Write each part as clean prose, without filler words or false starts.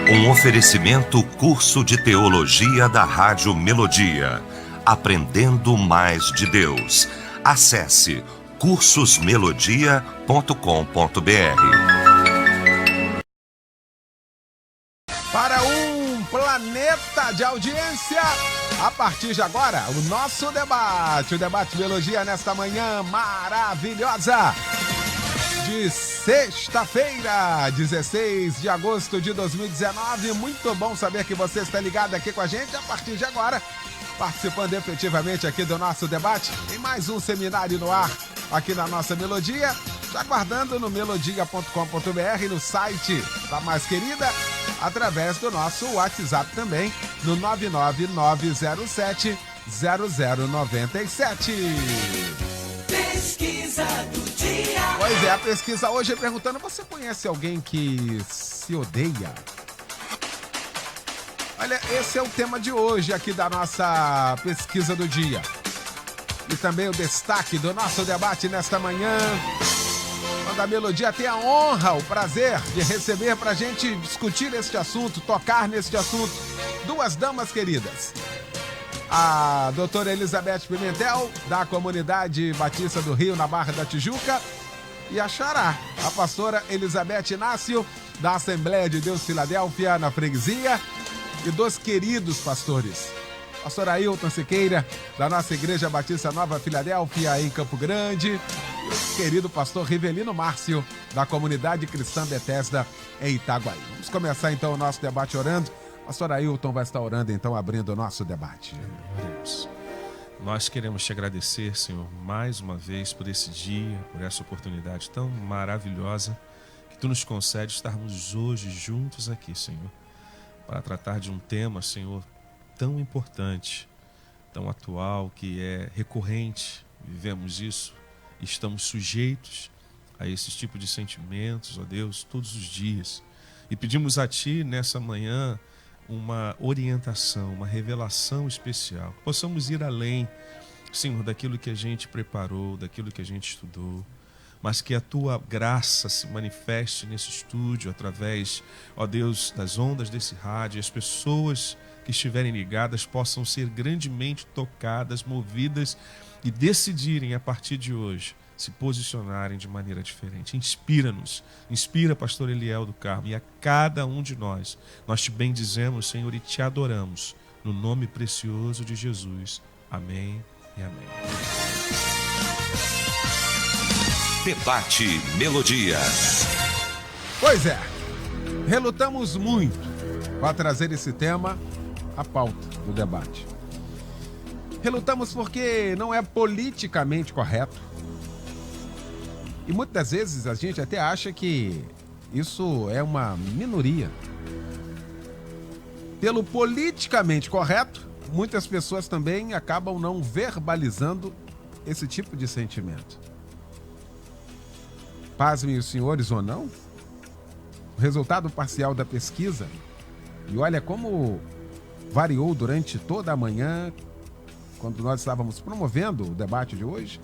Um oferecimento curso de teologia da Rádio Melodia. Aprendendo mais de Deus. Acesse cursosmelodia.com.br. Para um planeta de audiência, a partir de agora, o nosso debate. O debate Melodia nesta manhã maravilhosa. De sexta-feira, 16 de agosto de 2019. Muito bom saber que você está ligado aqui com a gente a partir de agora, participando efetivamente aqui do nosso debate. Tem mais um seminário no ar aqui na nossa Melodia, já aguardando no melodia.com.br, no site da mais querida, através do nosso WhatsApp também, no 99907 0097. Pesquisa do dia. Pois é, a pesquisa hoje é perguntando: você conhece alguém que se odeia? Olha, esse é o tema de hoje aqui da nossa pesquisa do dia. E também o destaque do nosso debate nesta manhã, quando a Melodia tem a honra, o prazer de receber pra gente discutir este assunto, tocar neste assunto, duas damas queridas. A doutora Elizabeth Pimentel, da Comunidade Batista do Rio, na Barra da Tijuca, e a Xará, a pastora Elizabeth Inácio, da Assembleia de Deus Filadélfia, na Freguesia, e dos queridos pastores, pastor Ailton Siqueira, da nossa Igreja Batista Nova Filadélfia, em Campo Grande, e o querido pastor Rivelino Márcio, da Comunidade Cristã Bethesda, em Itaguaí. Vamos começar então o nosso debate orando. Pastor Ailton vai estar orando, então, abrindo o nosso debate. Deus, nós queremos te agradecer, Senhor, mais uma vez por esse dia, por essa oportunidade tão maravilhosa que Tu nos concede estarmos hoje juntos aqui, Senhor, para tratar de um tema, Senhor, tão importante, tão atual, que é recorrente. Vivemos isso e estamos sujeitos a esse tipo de sentimentos, ó Deus, todos os dias. E pedimos a Ti, nessa manhã, uma orientação, uma revelação especial. Que possamos ir além, Senhor, daquilo que a gente preparou, daquilo que a gente estudou, mas que a Tua graça se manifeste nesse estúdio através, ó Deus, das ondas desse rádio, e as pessoas que estiverem ligadas possam ser grandemente tocadas, movidas e decidirem a partir de hoje se posicionarem de maneira diferente. Inspira-nos, inspira pastor Eliel do Carmo e a cada um de nós. Nós te bendizemos, Senhor, e te adoramos, no nome precioso de Jesus. Amém e amém. Debate Melodia. Pois é, relutamos muito para trazer esse tema à pauta do debate. Relutamos porque não é politicamente correto. E muitas das vezes a gente até acha que isso é uma minoria. Pelo politicamente correto, muitas pessoas também acabam não verbalizando esse tipo de sentimento. Pasmem os senhores ou não, o resultado parcial da pesquisa, e olha como variou durante toda a manhã, quando nós estávamos promovendo o debate de hoje.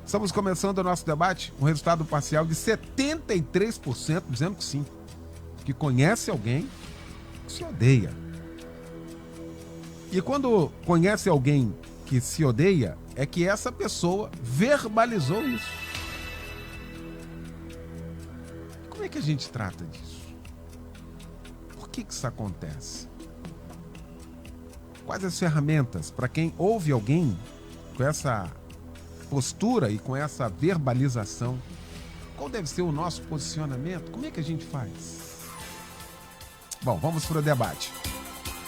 Estamos começando o nosso debate com um resultado parcial de 73% dizendo que sim, que conhece alguém que se odeia. E quando conhece alguém que se odeia, é que essa pessoa verbalizou isso. Como é que a gente trata disso? Por que isso acontece? Quais as ferramentas para quem ouve alguém com essa postura e com essa verbalização? Qual deve ser o nosso posicionamento? Como é que a gente faz? Bom, vamos para o debate.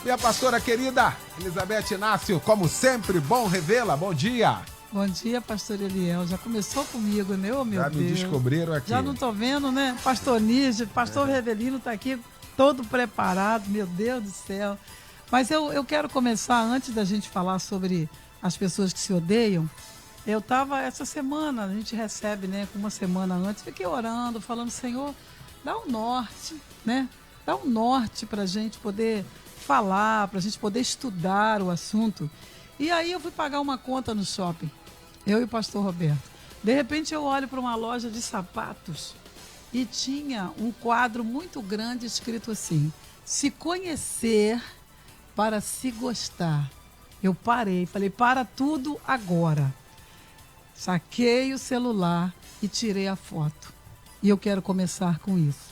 Minha pastora querida, Elizabeth Inácio, como sempre, bom revê-la, bom dia. Bom dia, pastor Eliel. Já começou comigo, né? Oh, meu Já Deus. me descobriram aqui. Já não tô vendo, né? Pastor Níger, pastor Revelino tá aqui todo preparado, meu Deus do céu. Mas eu quero começar, antes da gente falar sobre as pessoas que se odeiam. Eu estava, essa semana, a gente recebe, né, uma semana antes, fiquei orando, falando: Senhor, dá um norte, né? Dá um norte para a gente poder falar, para a gente poder estudar o assunto. E aí eu fui pagar uma conta no shopping, eu e o pastor Roberto. De repente eu olho para uma loja de sapatos e tinha um quadro muito grande escrito assim: se conhecer para se gostar. Eu parei, falei, para tudo agora. Saquei o celular e tirei a foto. E eu quero começar com isso.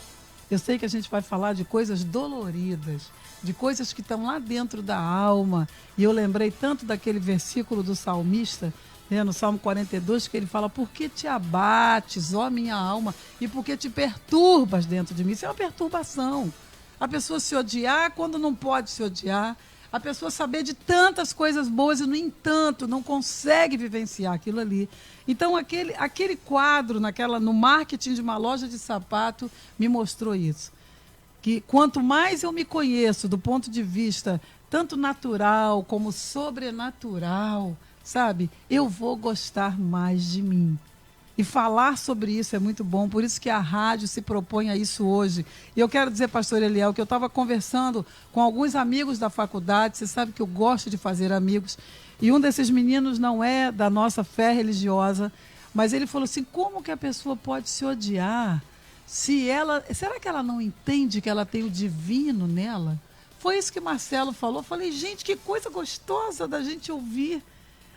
Eu sei que a gente vai falar de coisas doloridas, de coisas que estão lá dentro da alma. E eu lembrei tanto daquele versículo do salmista, né, no Salmo 42, que ele fala: por que te abates, ó minha alma, e por que te perturbas dentro de mim? Isso é uma perturbação. A pessoa se odiar quando não pode se odiar. A pessoa saber de tantas coisas boas e, no entanto, não consegue vivenciar aquilo ali. Então, aquele quadro no marketing de uma loja de sapato me mostrou isso. Que quanto mais eu me conheço do ponto de vista tanto natural como sobrenatural, sabe, eu vou gostar mais de mim. E falar sobre isso é muito bom, por isso que a rádio se propõe a isso hoje. E eu quero dizer, pastor Eliel, que eu estava conversando com alguns amigos da faculdade, você sabe que eu gosto de fazer amigos, e um desses meninos não é da nossa fé religiosa, mas ele falou assim: como que a pessoa pode se odiar? Será que ela não entende que ela tem o divino nela? Foi isso que Marcelo falou. Eu falei, gente, que coisa gostosa da gente ouvir.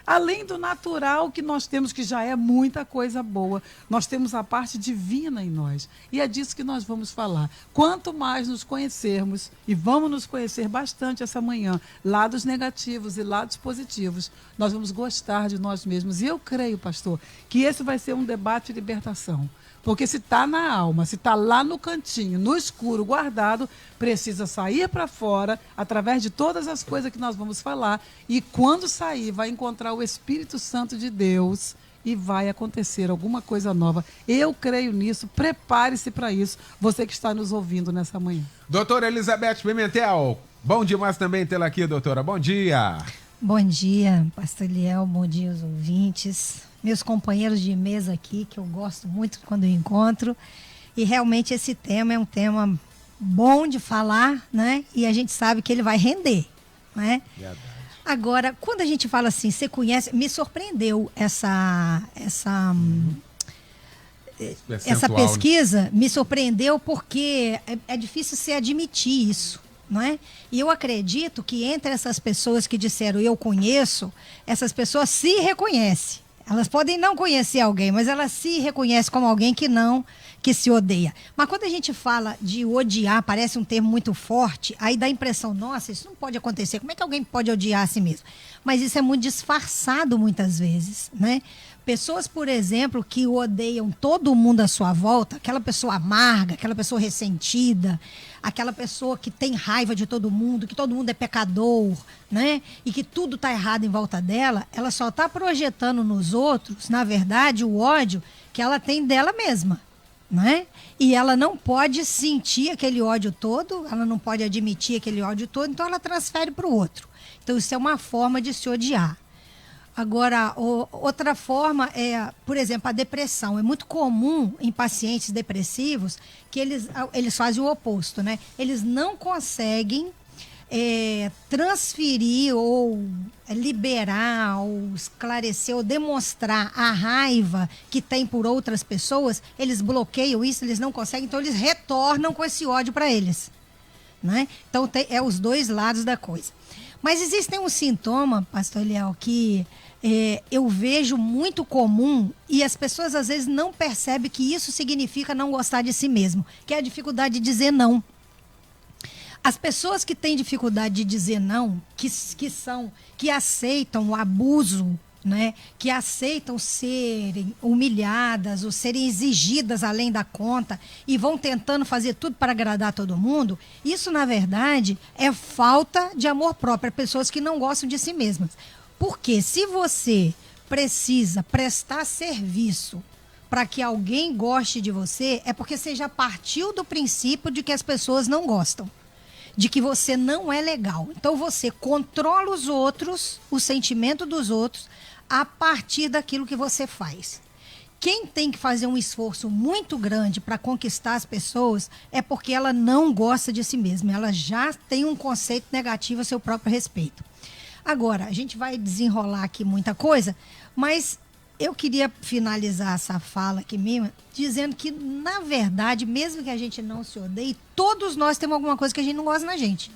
Além do natural que nós temos, que já é muita coisa boa, nós temos a parte divina em nós. E é disso que nós vamos falar. Quanto mais nos conhecermos, e vamos nos conhecer bastante essa manhã, lados negativos e lados positivos, nós vamos gostar de nós mesmos. E eu creio, pastor, que esse vai ser um debate de libertação. Porque se está na alma, se está lá no cantinho, no escuro, guardado, precisa sair para fora, através de todas as coisas que nós vamos falar. E quando sair, vai encontrar o Espírito Santo de Deus e vai acontecer alguma coisa nova. Eu creio nisso, prepare-se para isso, você que está nos ouvindo nessa manhã. Doutora Elizabeth Pimentel, bom demais também tê-la aqui, doutora. Bom dia. Bom dia, pastor Eliel, bom dia aos ouvintes. Meus companheiros de mesa aqui, que eu gosto muito quando eu encontro. E realmente esse tema é um tema bom de falar, né? E a gente sabe que ele vai render, né? Verdade. Agora, quando a gente fala assim, você conhece, me surpreendeu essa pesquisa, me surpreendeu porque é difícil você admitir isso, não é? E eu acredito que entre essas pessoas que disseram eu conheço, essas pessoas se reconhecem. Elas podem não conhecer alguém, mas elas se reconhecem como alguém que se odeia. Mas quando a gente fala de odiar, parece um termo muito forte, aí dá a impressão, nossa, isso não pode acontecer. Como é que alguém pode odiar a si mesmo? Mas isso é muito disfarçado muitas vezes, né? Pessoas, por exemplo, que odeiam todo mundo à sua volta, aquela pessoa amarga, aquela pessoa ressentida, aquela pessoa que tem raiva de todo mundo, que todo mundo é pecador, né? E que tudo está errado em volta dela, ela só está projetando nos outros, na verdade, o ódio que ela tem dela mesma, né? E ela não pode sentir aquele ódio todo, ela não pode admitir aquele ódio todo, então ela transfere para o outro. Então isso é uma forma de se odiar. Agora, outra forma é, por exemplo, a depressão. É muito comum em pacientes depressivos que eles fazem o oposto, né? Eles não conseguem transferir ou liberar ou esclarecer ou demonstrar a raiva que tem por outras pessoas. Eles bloqueiam isso, eles não conseguem, então eles retornam com esse ódio para eles, né? Então é os dois lados da coisa. Mas existem um sintoma, pastor Eliel, que eu vejo muito comum e as pessoas às vezes não percebem que isso significa não gostar de si mesmo, que é a dificuldade de dizer não. As pessoas que têm dificuldade de dizer não, que aceitam o abuso, né, que aceitam serem humilhadas ou serem exigidas além da conta e vão tentando fazer tudo para agradar todo mundo, isso na verdade é falta de amor próprio, pessoas que não gostam de si mesmas. Porque se você precisa prestar serviço para que alguém goste de você, é porque você já partiu do princípio de que as pessoas não gostam, de que você não é legal. Então você controla os outros, o sentimento dos outros, a partir daquilo que você faz. Quem tem que fazer um esforço muito grande para conquistar as pessoas é porque ela não gosta de si mesma. Ela já tem um conceito negativo a seu próprio respeito. Agora, a gente vai desenrolar aqui muita coisa, mas Eu queria finalizar essa fala aqui mesmo, dizendo que, na verdade, mesmo que a gente não se odeie, todos nós temos alguma coisa que a gente não gosta na gente,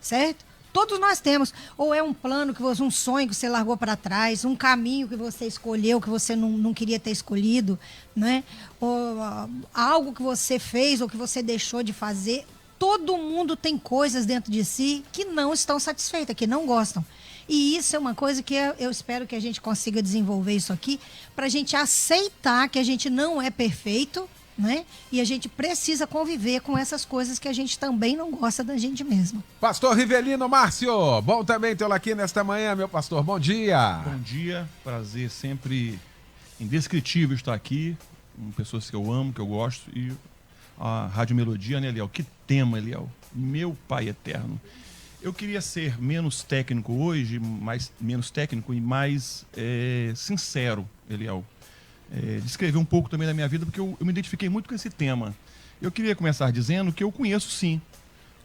certo? Todos nós temos. Ou é um plano, um sonho que você largou para trás, um caminho que você escolheu, que você não queria ter escolhido, né? Ou algo que você fez ou que você deixou de fazer. Todo mundo tem coisas dentro de si que não estão satisfeitas, que não gostam. E isso é uma coisa que eu espero que a gente consiga desenvolver isso aqui, para a gente aceitar que a gente não é perfeito, né? E a gente precisa conviver com essas coisas que a gente também não gosta da gente mesmo. Pastor Rivelino Márcio, bom também tê-lo aqui nesta manhã, meu pastor. Bom dia. Bom dia, prazer sempre indescritível estar aqui, com pessoas que eu amo, que eu gosto, e a Rádio Melodia, né, Eliel? Que tema, Eliel? Meu Pai Eterno. Eu queria ser menos técnico hoje, menos técnico e mais sincero, Eliel. Descrever um pouco também da minha vida, porque eu me identifiquei muito com esse tema. Eu queria começar dizendo que eu conheço, sim.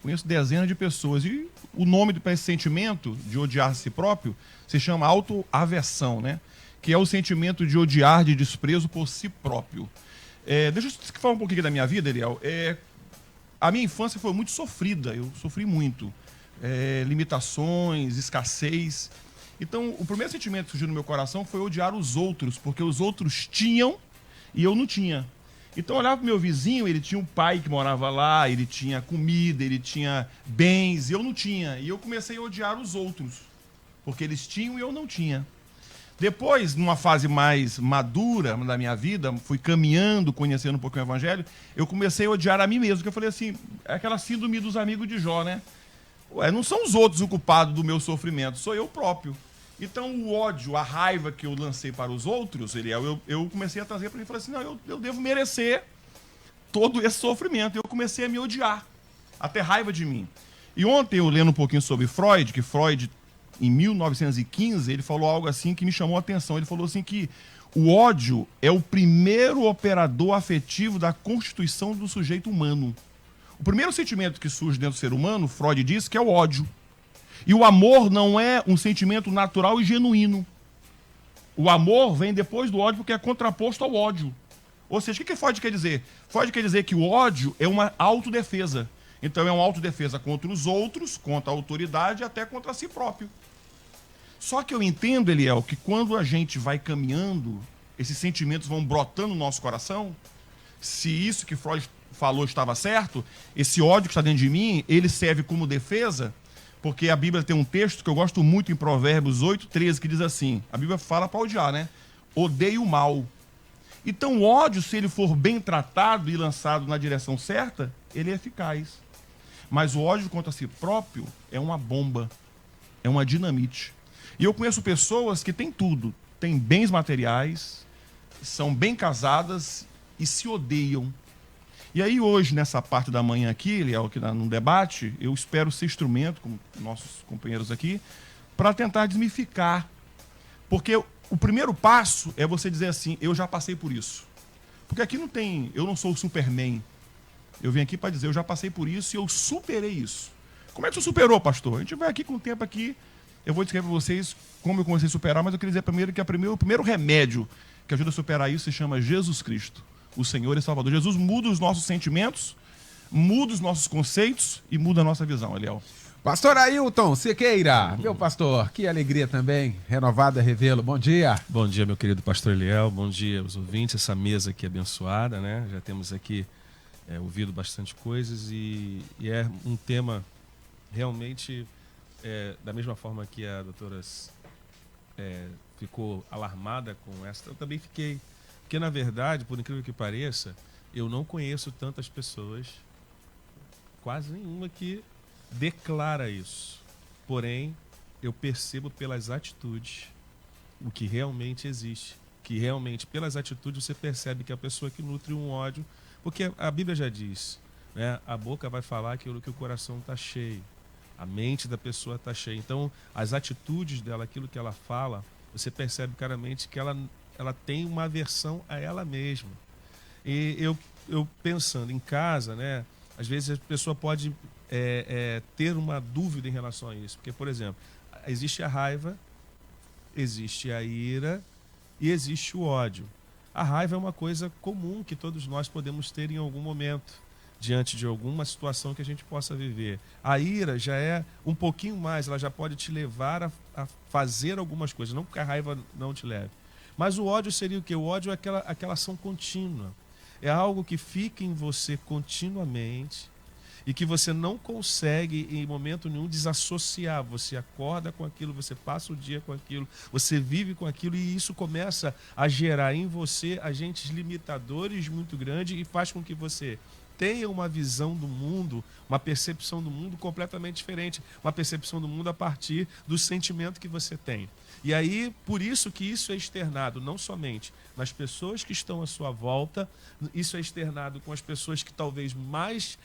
Conheço dezenas de pessoas. E o nome para esse sentimento de odiar a si próprio se chama autoaversão, né? Que é o sentimento de odiar, de desprezo por si próprio. Deixa eu falar um pouquinho da minha vida, Eliel. A minha infância foi muito sofrida, eu sofri muito. Limitações, escassez. Então, o primeiro sentimento que surgiu no meu coração foi odiar os outros, porque os outros tinham e eu não tinha. Então, eu olhava para o meu vizinho, ele tinha um pai que morava lá, ele tinha comida, ele tinha bens, e eu não tinha. E eu comecei a odiar os outros, porque eles tinham e eu não tinha. Depois, numa fase mais madura da minha vida, fui caminhando, conhecendo um pouquinho o Evangelho, eu comecei a odiar a mim mesmo, porque eu falei assim, é aquela síndrome dos amigos de Jó, né? Não são os outros o culpado do meu sofrimento, sou eu próprio. Então o ódio, a raiva que eu lancei para os outros, eu comecei a trazer para mim e falei assim, não, eu devo merecer todo esse sofrimento. Eu comecei a me odiar, a ter raiva de mim. E ontem eu lendo um pouquinho sobre Freud, que Freud, em 1915, ele falou algo assim que me chamou a atenção. Ele falou assim que o ódio é o primeiro operador afetivo da constituição do sujeito humano. O primeiro sentimento que surge dentro do ser humano, Freud diz que é o ódio. E o amor não é um sentimento natural e genuíno. O amor vem depois do ódio porque é contraposto ao ódio. Ou seja, o que Freud quer dizer? Freud quer dizer que o ódio é uma autodefesa. Então é uma autodefesa contra os outros, contra a autoridade e até contra si próprio. Só que eu entendo, Eliel, que quando a gente vai caminhando, esses sentimentos vão brotando no nosso coração. Se isso que Freud falou estava certo, esse ódio que está dentro de mim, ele serve como defesa, porque a Bíblia tem um texto que eu gosto muito em Provérbios 8:13, que diz assim, a Bíblia fala para odiar, né? Odeia o mal. Então o ódio, se ele for bem tratado e lançado na direção certa, ele é eficaz. Mas o ódio contra si próprio é uma bomba, é uma dinamite. E eu conheço pessoas que têm tudo, têm bens materiais, são bem casadas e se odeiam. E aí hoje, nessa parte da manhã aqui, Eliel, aqui no debate, eu espero ser instrumento, como nossos companheiros aqui, para tentar desmificar. Porque o primeiro passo é você dizer assim, eu já passei por isso. Porque aqui eu não sou o Superman. Eu vim aqui para dizer, eu já passei por isso e eu superei isso. Como é que você superou, pastor? A gente vai aqui com o tempo aqui, eu vou descrever para vocês como eu comecei a superar, mas eu queria dizer primeiro que o primeiro remédio que ajuda a superar isso se chama Jesus Cristo, o Senhor e Salvador. Jesus muda os nossos sentimentos, muda os nossos conceitos e muda a nossa visão, Eliel. Pastor Ailton Siqueira, meu pastor, que alegria também, renovada revê-lo. Bom dia. Bom dia, meu querido pastor Eliel, bom dia aos ouvintes, essa mesa aqui abençoada, né? Já temos aqui ouvido bastante coisas e é um tema realmente, da mesma forma que a doutora ficou alarmada com essa, eu também fiquei. Porque, na verdade, por incrível que pareça, eu não conheço tantas pessoas, quase nenhuma, que declara isso. Porém, eu percebo pelas atitudes o que realmente existe. Que realmente, pelas atitudes, você percebe que a pessoa que nutre um ódio... Porque a Bíblia já diz, né? A boca vai falar aquilo que o coração está cheio. A mente da pessoa está cheia. Então, as atitudes dela, aquilo que ela fala, você percebe claramente que ela tem uma aversão a ela mesma. E eu pensando em casa, né? Às vezes a pessoa pode ter uma dúvida em relação a isso. Porque, por exemplo, existe a raiva, existe a ira e existe o ódio. A raiva é uma coisa comum que todos nós podemos ter em algum momento, diante de alguma situação que a gente possa viver. A ira já é um pouquinho mais, ela já pode te levar a fazer algumas coisas, não porque a raiva não te leve. Mas o ódio seria o quê? O ódio é aquela ação contínua. É algo que fica em você continuamente e que você não consegue em momento nenhum desassociar. Você acorda com aquilo, você passa o dia com aquilo, você vive com aquilo e isso começa a gerar em você agentes limitadores muito grandes e faz com que você tenha uma visão do mundo, uma percepção do mundo completamente diferente, uma percepção do mundo a partir do sentimento que você tem. E aí, por isso que isso é externado, não somente nas pessoas que estão à sua volta, isso é externado com as pessoas que talvez mais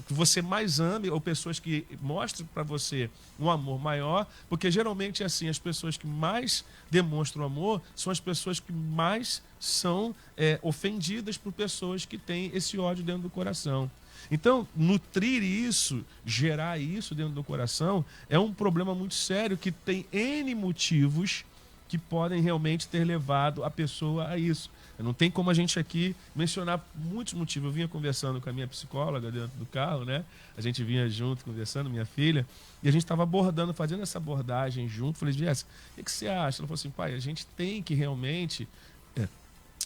que você mais ame, ou pessoas que mostrem para você um amor maior, porque geralmente é assim, as pessoas que mais demonstram amor são as pessoas que mais são ofendidas por pessoas que têm esse ódio dentro do coração. Então, nutrir isso, gerar isso dentro do coração, é um problema muito sério que tem N motivos que podem realmente ter levado a pessoa a isso. Não tem como a gente aqui mencionar muitos motivos. Eu vinha conversando com a minha psicóloga dentro do carro, né? A gente vinha junto conversando, minha filha, e a gente estava abordando, fazendo essa abordagem junto. Falei, Jéssica, o que você acha? Ela falou assim, pai, a gente tem que realmente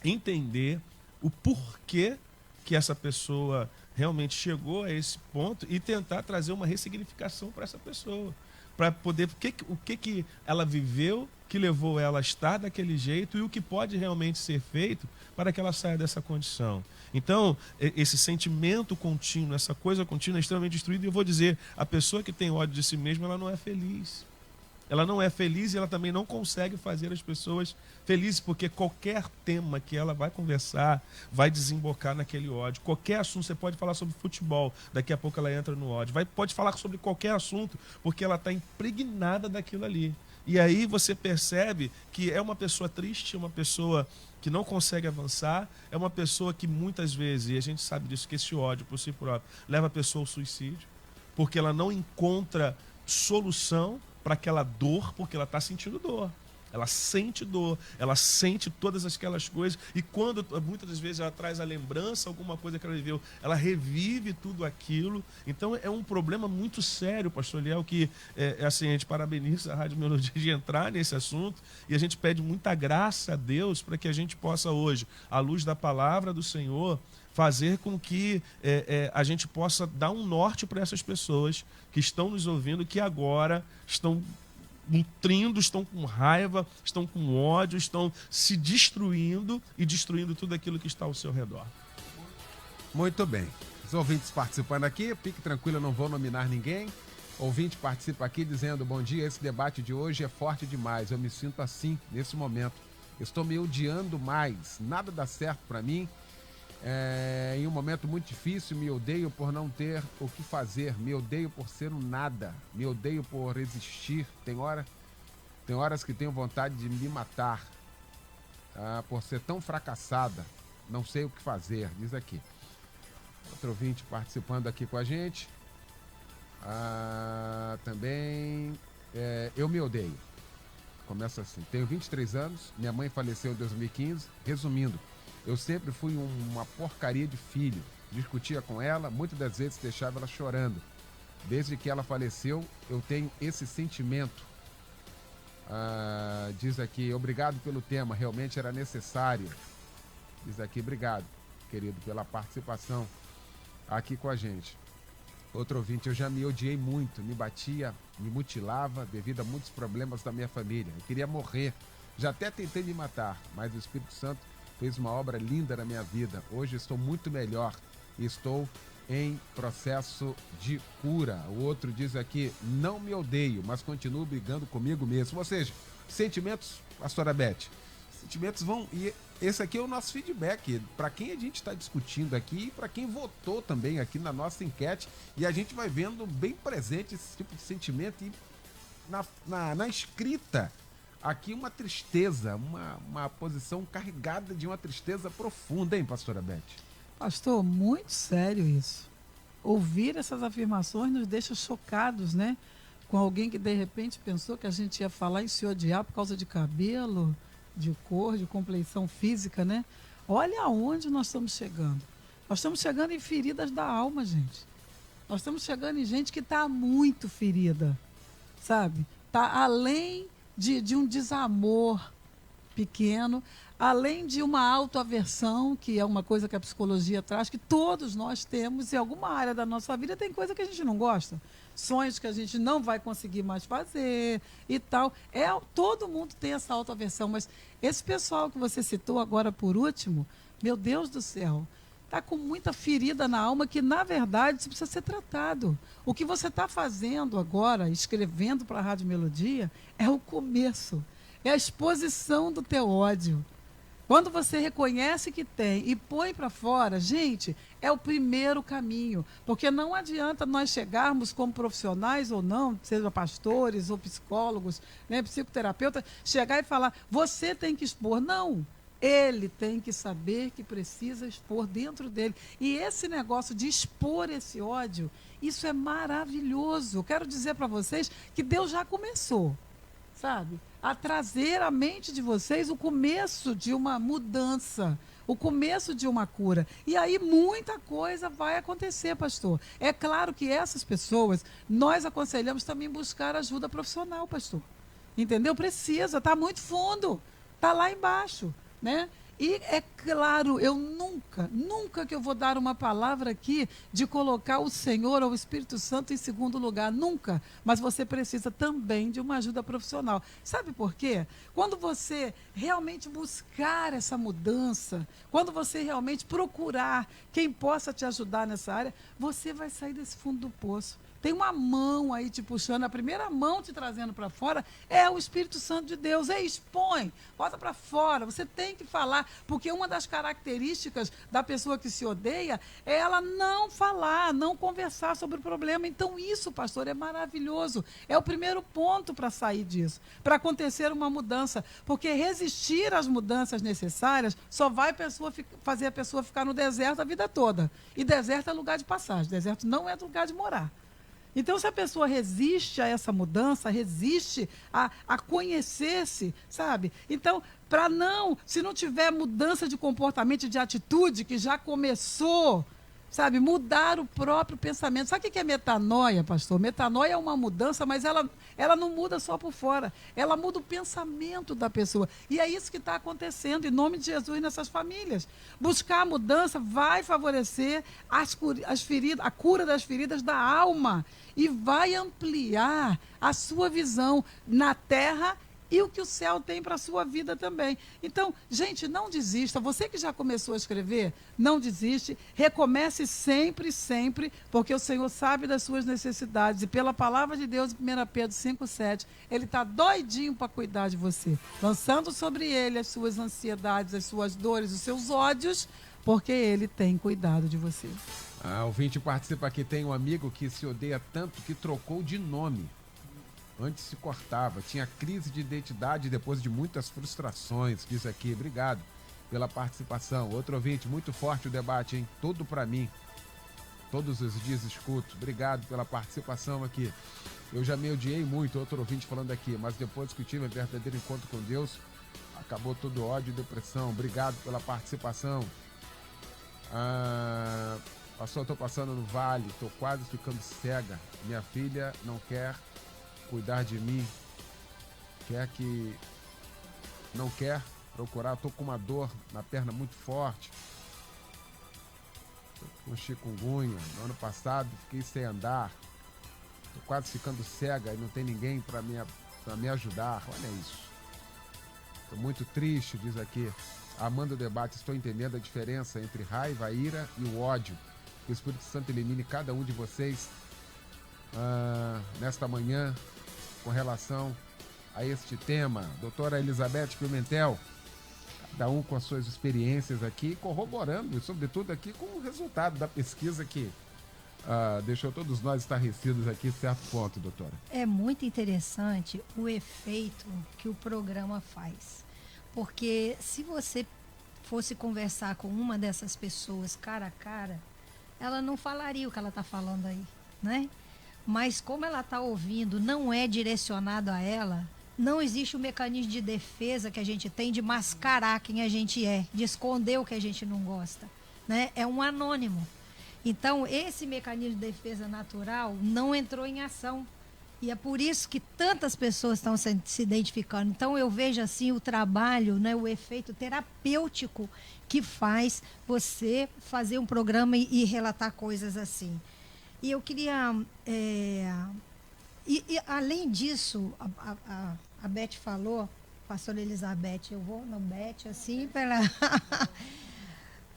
entender o porquê que essa pessoa realmente chegou a esse ponto e tentar trazer uma ressignificação para essa pessoa. Para poder, o que ela viveu que levou ela a estar daquele jeito e o que pode realmente ser feito para que ela saia dessa condição. Então, esse sentimento contínuo, essa coisa contínua é extremamente destruída. E eu vou dizer, a pessoa que tem ódio de si mesma, ela não é feliz. Ela não é feliz e ela também não consegue fazer as pessoas felizes, porque qualquer tema que ela vai conversar vai desembocar naquele ódio. Qualquer assunto, você pode falar sobre futebol, daqui a pouco ela entra no ódio. Pode falar sobre qualquer assunto, porque ela está impregnada daquilo ali. E aí você percebe que é uma pessoa triste, é uma pessoa que não consegue avançar, é uma pessoa que muitas vezes, e a gente sabe disso, que esse ódio por si próprio leva a pessoa ao suicídio, porque ela não encontra solução para aquela dor, porque ela está sentindo dor. Ela sente dor, ela sente todas aquelas coisas, e quando muitas das vezes ela traz a lembrança, alguma coisa que ela viveu, ela revive tudo aquilo. Então é um problema muito sério, pastor Eliel, que assim, a gente parabeniza a Rádio Melodia de entrar nesse assunto, e a gente pede muita graça a Deus para que a gente possa hoje, à luz da palavra do Senhor, fazer com que a gente possa dar um norte para essas pessoas que estão nos ouvindo, que agora estão nutrindo, estão com raiva, estão com ódio, estão se destruindo e destruindo tudo aquilo que está ao seu redor. Muito bem. Os ouvintes participando aqui, fique tranquilo, eu não vou nominar ninguém. Ouvinte participa aqui dizendo, bom dia, esse debate de hoje é forte demais, eu me sinto assim nesse momento. Estou me odiando mais, nada dá certo para mim. Em um momento muito difícil, me odeio por não ter o que fazer, me odeio por ser um nada, me odeio por existir. Tem horas que tenho vontade de me matar, por ser tão fracassada, não sei o que fazer, diz aqui. Outro ouvinte participando aqui com a gente, também, eu me odeio. Começa assim, tenho 23 anos, minha mãe faleceu em 2015, resumindo, eu sempre fui uma porcaria de filho. Discutia com ela, muitas das vezes deixava ela chorando. Desde que ela faleceu, eu tenho esse sentimento. Diz aqui, obrigado pelo tema, realmente era necessário. Diz aqui, obrigado, querido, pela participação aqui com a gente. Outro ouvinte, eu já me odiei muito, me batia, me mutilava devido a muitos problemas da minha família. Eu queria morrer, já até tentei me matar, mas o Espírito Santo fez uma obra linda na minha vida. Hoje estou muito melhor e estou em processo de cura. O outro diz aqui, não me odeio, mas continuo brigando comigo mesmo. Ou seja, sentimentos, pastora Beth, sentimentos vão... E esse aqui é o nosso feedback, para quem a gente está discutindo aqui e para quem votou também aqui na nossa enquete. E a gente vai vendo bem presente esse tipo de sentimento e na escrita. Aqui uma tristeza, uma posição carregada de uma tristeza profunda, hein, pastora Beth? Pastor, muito sério isso. Ouvir essas afirmações nos deixa chocados, né? Com alguém que de repente pensou que a gente ia falar em se odiar por causa de cabelo, de cor, de compleição física, né? Olha aonde nós estamos chegando. Nós estamos chegando em feridas da alma, gente. Nós estamos chegando em gente que está muito ferida, sabe? Está além de um desamor pequeno, além de uma autoaversão, que é uma coisa que a psicologia traz, que todos nós temos, em alguma área da nossa vida tem coisa que a gente não gosta. Sonhos que a gente não vai conseguir mais fazer e tal. Todo mundo tem essa autoaversão, mas esse pessoal que você citou agora por último, meu Deus do céu, está com muita ferida na alma que, na verdade, isso precisa ser tratado. O que você está fazendo agora, escrevendo para a Rádio Melodia, é o começo. É a exposição do teu ódio. Quando você reconhece que tem e põe para fora, gente, é o primeiro caminho. Porque não adianta nós chegarmos como profissionais ou não, seja pastores ou psicólogos, né, psicoterapeutas, chegar e falar, você tem que expor. Não. Ele tem que saber que precisa expor dentro dele. E esse negócio de expor esse ódio, isso é maravilhoso. Eu quero dizer para vocês que Deus já começou, sabe? A trazer à mente de vocês o começo de uma mudança, o começo de uma cura. E aí muita coisa vai acontecer, pastor. É claro que essas pessoas, nós aconselhamos também buscar ajuda profissional, pastor. Entendeu? Precisa, está muito fundo, está lá embaixo, né? E é claro, eu nunca que eu vou dar uma palavra aqui de colocar o Senhor ou o Espírito Santo em segundo lugar, nunca. Mas você precisa também de uma ajuda profissional. Sabe por quê? Quando você realmente buscar essa mudança, quando você realmente procurar quem possa te ajudar nessa área, você vai sair desse fundo do poço. Tem uma mão aí te puxando, a primeira mão te trazendo para fora é o Espírito Santo de Deus. Expõe, bota para fora. Você tem que falar, porque uma das características da pessoa que se odeia é ela não falar, não conversar sobre o problema. Então isso, pastor, é maravilhoso. É o primeiro ponto para sair disso, para acontecer uma mudança. Porque resistir às mudanças necessárias só vai fazer a pessoa ficar no deserto a vida toda. E deserto é lugar de passagem, deserto não é lugar de morar. Então, se a pessoa resiste a essa mudança, resiste a conhecer-se, sabe? Então, se não tiver mudança de comportamento e de atitude, que já começou, sabe? Mudar o próprio pensamento. Sabe o que é metanoia, pastor? Metanoia é uma mudança, mas ela não muda só por fora. Ela muda o pensamento da pessoa. E é isso que está acontecendo, em nome de Jesus, nessas famílias. Buscar a mudança vai favorecer a cura das feridas da alma e vai ampliar a sua visão na terra e o que o céu tem para a sua vida também. Então, gente, não desista. Você que já começou a escrever, não desiste. Recomece sempre, sempre, porque o Senhor sabe das suas necessidades. E pela palavra de Deus, em 1 Pedro 5,7, Ele está doidinho para cuidar de você. Lançando sobre Ele as suas ansiedades, as suas dores, os seus ódios, porque Ele tem cuidado de você. O ouvinte participa aqui. Tem um amigo que se odeia tanto que trocou de nome. Antes se cortava, tinha crise de identidade depois de muitas frustrações. Diz aqui, obrigado pela participação. Outro ouvinte, muito forte o debate, hein? Tudo pra mim. Todos os dias escuto. Obrigado pela participação aqui. Eu já me odiei muito, outro ouvinte falando aqui, mas depois que eu tive um verdadeiro encontro com Deus, acabou todo ódio e depressão. Obrigado pela participação. Pastor, estou passando no vale, estou quase ficando cega. Minha filha não quer cuidar de mim, não quer procurar, estou com uma dor na perna muito forte, tô com chikungunya, no ano passado fiquei sem andar, estou quase ficando cega e não tem ninguém para me ajudar, olha isso, estou muito triste, diz aqui, amando o debate, estou entendendo a diferença entre raiva, a ira e o ódio, que o Espírito Santo elimine cada um de vocês nesta manhã, com relação a este tema. Doutora Elizabeth Pimentel, cada um com as suas experiências aqui, corroborando, e sobretudo aqui com o resultado da pesquisa que deixou todos nós estarrecidos aqui em certo ponto, doutora. É muito interessante o efeito que o programa faz. Porque se você fosse conversar com uma dessas pessoas cara a cara, ela não falaria o que ela está falando aí, né? Mas como ela está ouvindo, não é direcionado a ela, Não existe um mecanismo de defesa que a gente tem de mascarar quem a gente é, de esconder o que a gente não gosta, né? É um anônimo. Então, esse mecanismo de defesa natural não entrou em ação. E é por isso que tantas pessoas estão se identificando. Então, eu vejo assim o trabalho, né, o efeito terapêutico que faz você fazer um programa e relatar coisas assim. E eu queria... além disso, a Beth falou, pastora Elizabeth, eu vou no Beth assim, pela...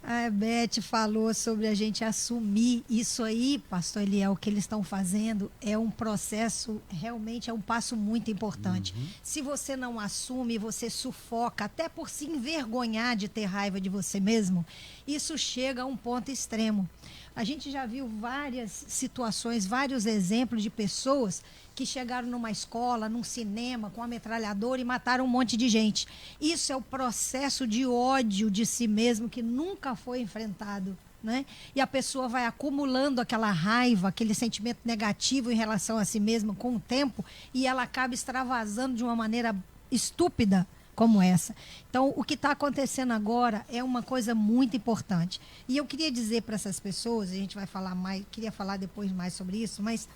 A Beth falou sobre a gente assumir isso aí, pastor Eliel, o que eles estão fazendo é um processo, realmente é um passo muito importante. Se você não assume, você sufoca, até por se envergonhar de ter raiva de você mesmo, isso chega a um ponto extremo. A gente já viu várias situações, vários exemplos de pessoas que chegaram numa escola, num cinema, com uma metralhadora e mataram um monte de gente. Isso é o processo de ódio de si mesmo que nunca foi enfrentado, né? E a pessoa vai acumulando aquela raiva, aquele sentimento negativo em relação a si mesma com o tempo e ela acaba extravasando de uma maneira estúpida como essa. Então, o que está acontecendo agora é uma coisa muito importante. E eu queria dizer para essas pessoas, a gente vai falar mais, queria falar depois mais sobre isso, mas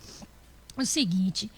o seguinte,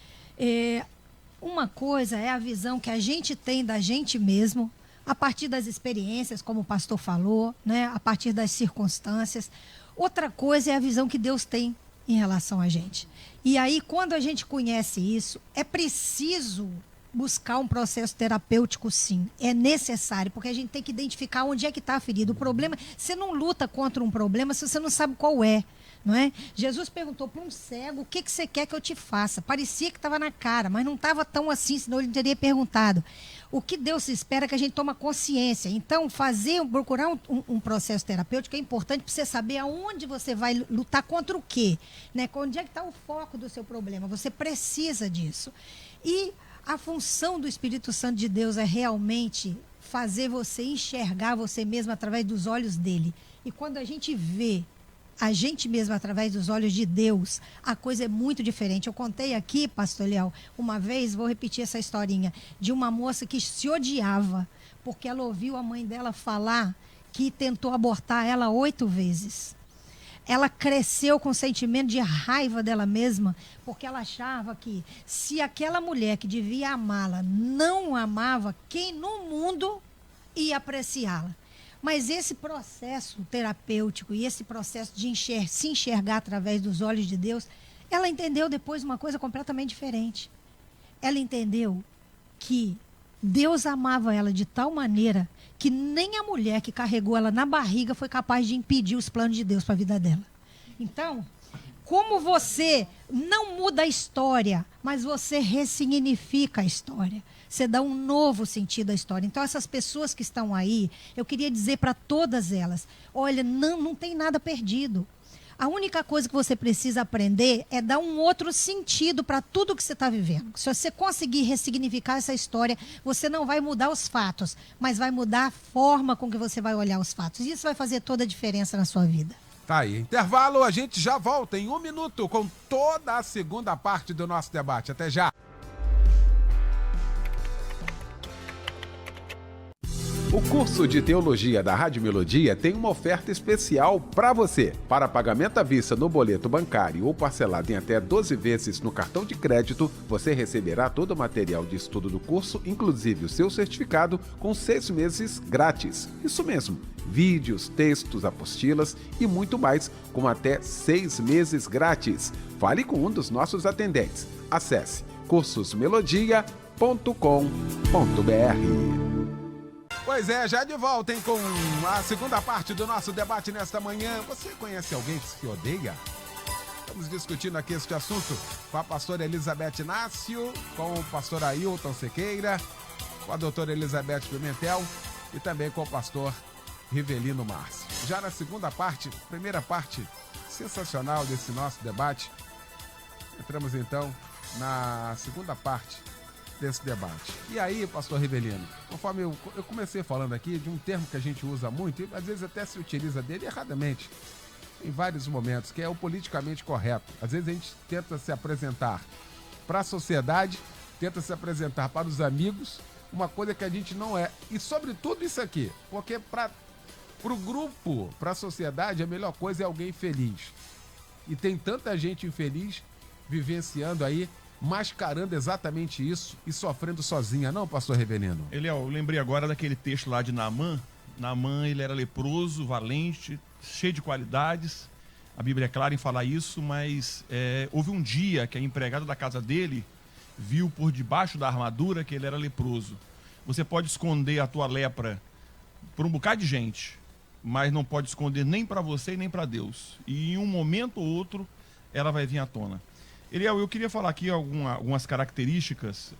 uma coisa é a visão que a gente tem da gente mesmo, a partir das experiências, como o pastor falou, né, a partir das circunstâncias. Outra coisa é a visão que Deus tem em relação a gente. E aí, quando a gente conhece isso, é preciso buscar um processo terapêutico, sim. É necessário, porque a gente tem que identificar onde é que está a ferida. O problema, você não luta contra um problema se você não sabe qual é. Não é? Jesus perguntou para um cego, o que você quer que eu te faça? Parecia que estava na cara, mas não estava tão assim, senão ele teria perguntado. O que Deus espera é que a gente tome consciência. Então, procurar um processo terapêutico é importante para você saber aonde você vai lutar contra o quê. Né? Onde é que está o foco do seu problema? Você precisa disso. E a função do Espírito Santo de Deus é realmente fazer você enxergar você mesmo através dos olhos dele. E quando a gente vê a gente mesmo através dos olhos de Deus, a coisa é muito diferente. Eu contei aqui, pastor Léo, uma vez, vou repetir essa historinha, de uma moça que se odiava, porque ela ouviu a mãe dela falar que tentou abortar ela 8 vezes. Ela cresceu com o sentimento de raiva dela mesma, porque ela achava que se aquela mulher que devia amá-la não amava, quem no mundo ia apreciá-la? Mas esse processo terapêutico e esse processo de se enxergar através dos olhos de Deus, ela entendeu depois uma coisa completamente diferente. Ela entendeu que Deus amava ela de tal maneira que nem a mulher que carregou ela na barriga foi capaz de impedir os planos de Deus para a vida dela. Então, como você não muda a história, mas você ressignifica a história. Você dá um novo sentido à história. Então, essas pessoas que estão aí, eu queria dizer para todas elas, olha, não tem nada perdido. A única coisa que você precisa aprender é dar um outro sentido para tudo que você está vivendo. Se você conseguir ressignificar essa história, você não vai mudar os fatos, mas vai mudar a forma com que você vai olhar os fatos. E isso vai fazer toda a diferença na sua vida. Tá aí. Intervalo, a gente já volta em 1 minuto com toda a segunda parte do nosso debate. Até já. O curso de Teologia da Rádio Melodia tem uma oferta especial para você. Para pagamento à vista no boleto bancário ou parcelado em até 12 vezes no cartão de crédito, você receberá todo o material de estudo do curso, inclusive o seu certificado, com 6 meses grátis. Isso mesmo, vídeos, textos, apostilas e muito mais, com até 6 meses grátis. Fale com um dos nossos atendentes. Acesse cursosmelodia.com.br. Pois é, já de volta, hein, com a segunda parte do nosso debate nesta manhã. Você conhece alguém que se odeia? Estamos discutindo aqui este assunto com a pastora Elizabeth Nácio, com o pastor Ailton Sequeira, com a doutora Elizabeth Pimentel e também com o pastor Rivelino Márcio. Já na segunda parte, primeira parte sensacional desse nosso debate, entramos então na segunda parte desse debate. E aí, pastor Rivelino, conforme eu comecei falando aqui de um termo que a gente usa muito, e às vezes até se utiliza dele erradamente, em vários momentos, que é o politicamente correto. Às vezes a gente tenta se apresentar para a sociedade tenta se apresentar para os amigos uma coisa que a gente não é. E sobretudo isso aqui, porque para o grupo, para a sociedade, a melhor coisa é alguém feliz. E tem tanta gente infeliz vivenciando aí, mascarando exatamente isso e sofrendo sozinha, não, pastor Reverendo? Eu lembrei agora daquele texto lá de Naamã. Naamã, ele era leproso, valente, cheio de qualidades. A Bíblia é clara em falar isso, mas houve um dia que a empregada da casa dele viu por debaixo da armadura que ele era leproso. Você pode esconder a tua lepra por um bocado de gente, mas não pode esconder nem para você e nem para Deus. E em um momento ou outro, ela vai vir à tona. Eliel, eu queria falar aqui algumas características.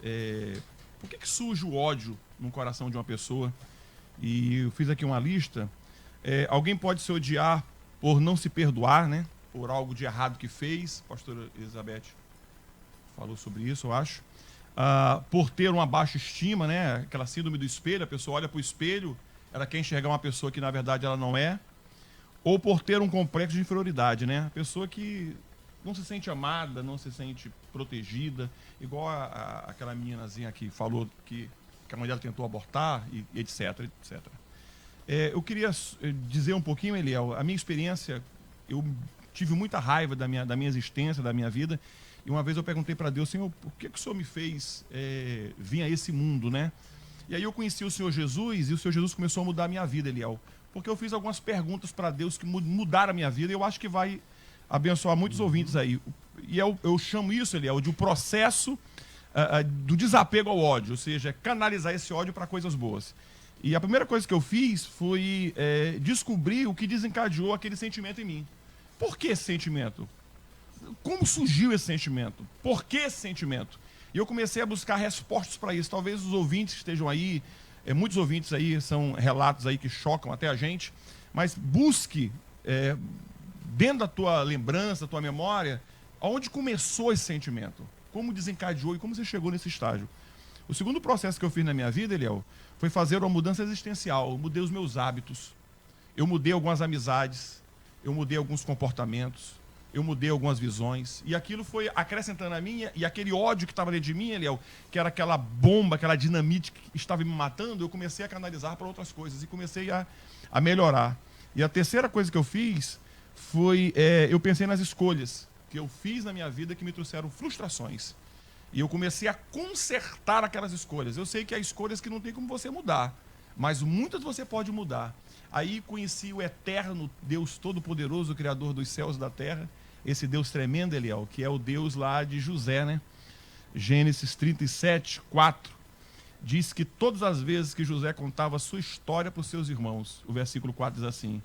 Por que surge o ódio no coração de uma pessoa? E eu fiz aqui uma lista. Alguém pode se odiar por não se perdoar, né? Por algo de errado que fez. A pastora Elizabeth falou sobre isso, eu acho. Por ter uma baixa estima, né? Aquela síndrome do espelho, a pessoa olha para o espelho, ela quer enxergar uma pessoa que na verdade ela não é. Ou por ter um complexo de inferioridade, né? A pessoa que não se sente amada, não se sente protegida, igual aquela meninazinha que falou que a mãe dela tentou abortar, e etc, etc. Eu queria dizer um pouquinho, Eliel, a minha experiência, eu tive muita raiva da minha existência, da minha vida, e uma vez eu perguntei para Deus, Senhor, por que o Senhor me fez vir a esse mundo, né? E aí eu conheci o Senhor Jesus, e o Senhor Jesus começou a mudar a minha vida, Eliel, porque eu fiz algumas perguntas para Deus que mudaram a minha vida, e eu acho que vai abençoar muitos ouvintes aí. E eu chamo isso, Eliel, de um processo do desapego ao ódio, ou seja, canalizar esse ódio para coisas boas. E a primeira coisa que eu fiz foi descobrir o que desencadeou aquele sentimento em mim. Por que esse sentimento? Como surgiu esse sentimento? Por que esse sentimento? E eu comecei a buscar respostas para isso. Talvez os ouvintes que estejam aí, muitos ouvintes aí, são relatos aí que chocam até a gente, mas busque dentro da tua lembrança, da tua memória, aonde começou esse sentimento, como desencadeou e como você chegou nesse estágio. O segundo processo que eu fiz na minha vida, Eliel, foi fazer uma mudança existencial. Eu mudei os meus hábitos, eu mudei algumas amizades, eu mudei alguns comportamentos, eu mudei algumas visões, e aquilo foi acrescentando a minha, e aquele ódio que estava dentro de mim, Eliel, que era aquela bomba, aquela dinamite que estava me matando, eu comecei a canalizar para outras coisas, e comecei a melhorar. E a terceira coisa que eu fiz foi, eu pensei nas escolhas que eu fiz na minha vida que me trouxeram frustrações. E eu comecei a consertar aquelas escolhas. Eu sei que há escolhas que não tem como você mudar, mas muitas você pode mudar. Aí conheci o eterno Deus Todo-Poderoso, Criador dos céus e da terra, esse Deus tremendo, Eliel, que é o Deus lá de José, né? Gênesis 37, 4, diz que todas as vezes que José contava a sua história para os seus irmãos, o versículo 4 diz assim,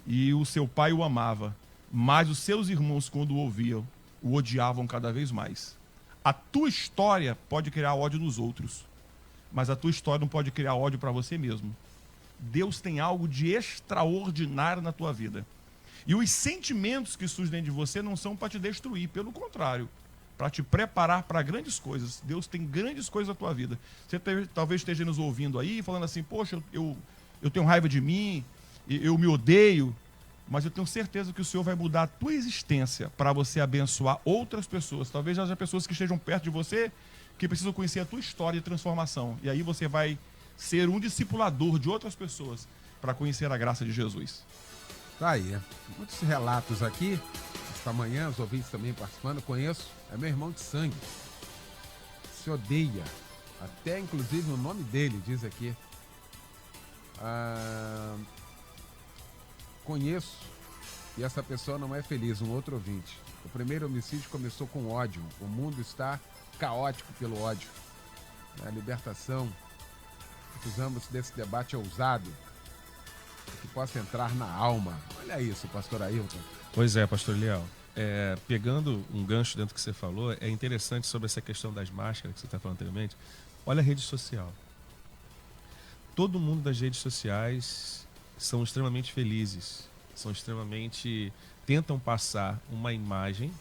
e o seu pai o amava, mas os seus irmãos, quando o ouviam, o odiavam cada vez mais. A tua história pode criar ódio nos outros, mas a tua história não pode criar ódio para você mesmo. Deus tem algo de extraordinário na tua vida. E os sentimentos que surgem dentro de você não são para te destruir, pelo contrário, para te preparar para grandes coisas. Deus tem grandes coisas na tua vida. Você talvez esteja nos ouvindo aí, falando assim, poxa, eu tenho raiva de mim, eu me odeio, mas eu tenho certeza que o Senhor vai mudar a tua existência para você abençoar outras pessoas. Talvez haja pessoas que estejam perto de você que precisam conhecer a tua história de transformação. E aí você vai ser um discipulador de outras pessoas para conhecer a graça de Jesus. Tá aí. Muitos relatos aqui. Esta manhã, os ouvintes também participando. Conheço. É meu irmão de sangue. Se odeia. Até, inclusive, o nome dele diz aqui. Conheço. E essa pessoa não é feliz. Um outro ouvinte. O primeiro homicídio começou com ódio. O mundo está caótico pelo ódio. A libertação. Precisamos desse debate ousado que possa entrar na alma. Olha isso, pastor Ailton. Pois é, pastor Eliel. Pegando um gancho dentro do que você falou, é interessante sobre essa questão das máscaras que você está falando anteriormente. Olha a rede social. Todo mundo das redes sociais são extremamente felizes, tentam passar uma imagem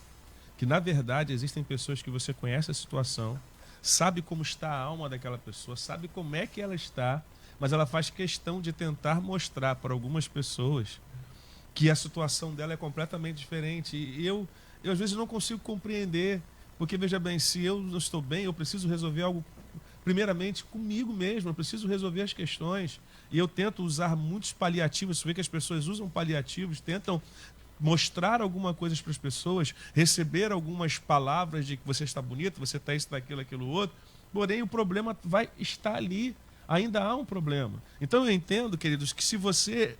que, na verdade, existem pessoas que você conhece a situação, sabe como está a alma daquela pessoa, sabe como é que ela está, mas ela faz questão de tentar mostrar para algumas pessoas que a situação dela é completamente diferente. E eu às vezes, não consigo compreender Porque, veja bem, se eu não estou bem, eu preciso resolver algo primeiramente comigo mesmo, eu preciso resolver as questões. E eu tento usar muitos paliativos. Você vê que as pessoas usam paliativos, tentam mostrar alguma coisa para as pessoas, receber algumas palavras de que você está bonito, você está isso, daquilo, aquilo outro. Porém, o problema vai estar ali. Ainda há um problema. Então eu entendo, queridos, que se você,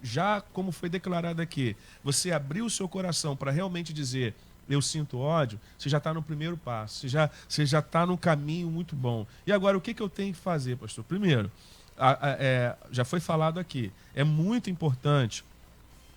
já como foi declarado aqui, você abriu o seu coração para realmente dizer: eu sinto ódio, você já está no primeiro passo, você já está no caminho muito bom. E agora, o que eu tenho que fazer, pastor? Primeiro, já foi falado aqui, é muito importante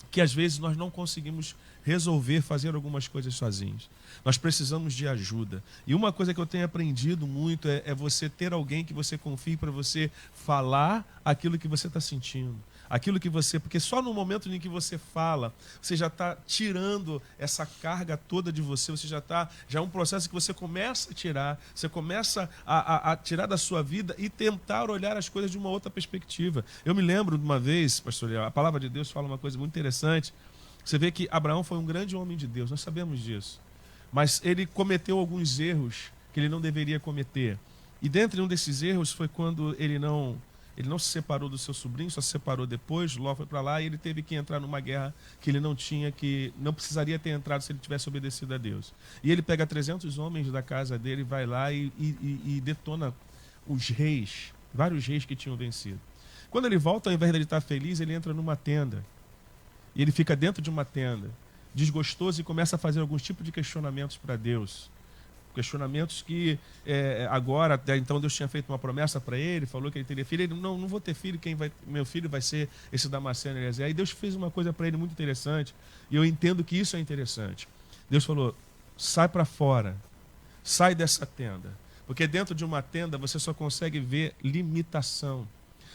que às vezes nós não conseguimos resolver, fazer algumas coisas sozinhos. Nós precisamos de ajuda. E uma coisa que eu tenho aprendido muito é você ter alguém que você confie para você falar aquilo que você está sentindo. Aquilo que você... Porque só no momento em que você fala, você já está tirando essa carga toda de você, você já é um processo que você começa a tirar, você começa a tirar da sua vida e tentar olhar as coisas de uma outra perspectiva. Eu me lembro de uma vez, pastor, a palavra de Deus fala uma coisa muito interessante. Você vê que Abraão foi um grande homem de Deus, nós sabemos disso. Mas ele cometeu alguns erros que ele não deveria cometer. E dentre um desses erros foi quando ele não se separou do seu sobrinho, só se separou depois. Ló foi para lá e ele teve que entrar numa guerra que ele não precisaria ter entrado se ele tivesse obedecido a Deus. E ele pega 300 homens da casa dele, vai lá e detona os reis, vários reis que tinham vencido. Quando ele volta, ao invés de ele estar feliz, ele entra numa tenda. E ele fica dentro de uma tenda, desgostoso, e começa a fazer alguns tipos de questionamentos para Deus. Questionamentos que agora, até então, Deus tinha feito uma promessa para ele, falou que ele teria filho. Ele, não vou ter filho, meu filho vai ser esse Damasceno Eliezer. Aí Deus fez uma coisa para ele muito interessante, e eu entendo que isso é interessante. Deus falou: sai para fora, sai dessa tenda, porque dentro de uma tenda você só consegue ver limitação.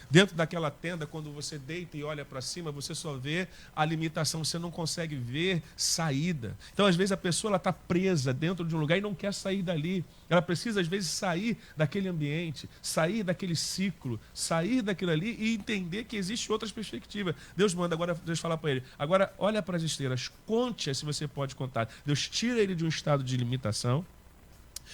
Dentro daquela tenda, quando você deita e olha para cima, você só vê a limitação, você não consegue ver saída. Então, às vezes, a pessoa está presa dentro de um lugar e não quer sair dali. Ela precisa, às vezes, sair daquele ambiente, sair daquele ciclo, sair daquilo ali e entender que existe outras perspectivas. Deus manda agora, Deus fala para ele: agora olha para as estrelas, conte-as se você pode contar. Deus tira ele de um estado de limitação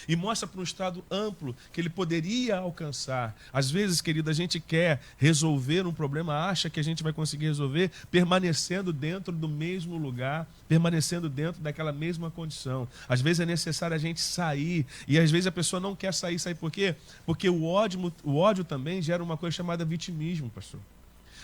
e mostra para um estado amplo que ele poderia alcançar. Às vezes, querido, a gente quer resolver um problema, acha que a gente vai conseguir resolver permanecendo dentro do mesmo lugar, permanecendo dentro daquela mesma condição. Às vezes é necessário a gente sair, e às vezes a pessoa não quer sair. Sabe por quê? Porque o ódio também gera uma coisa chamada vitimismo, pastor.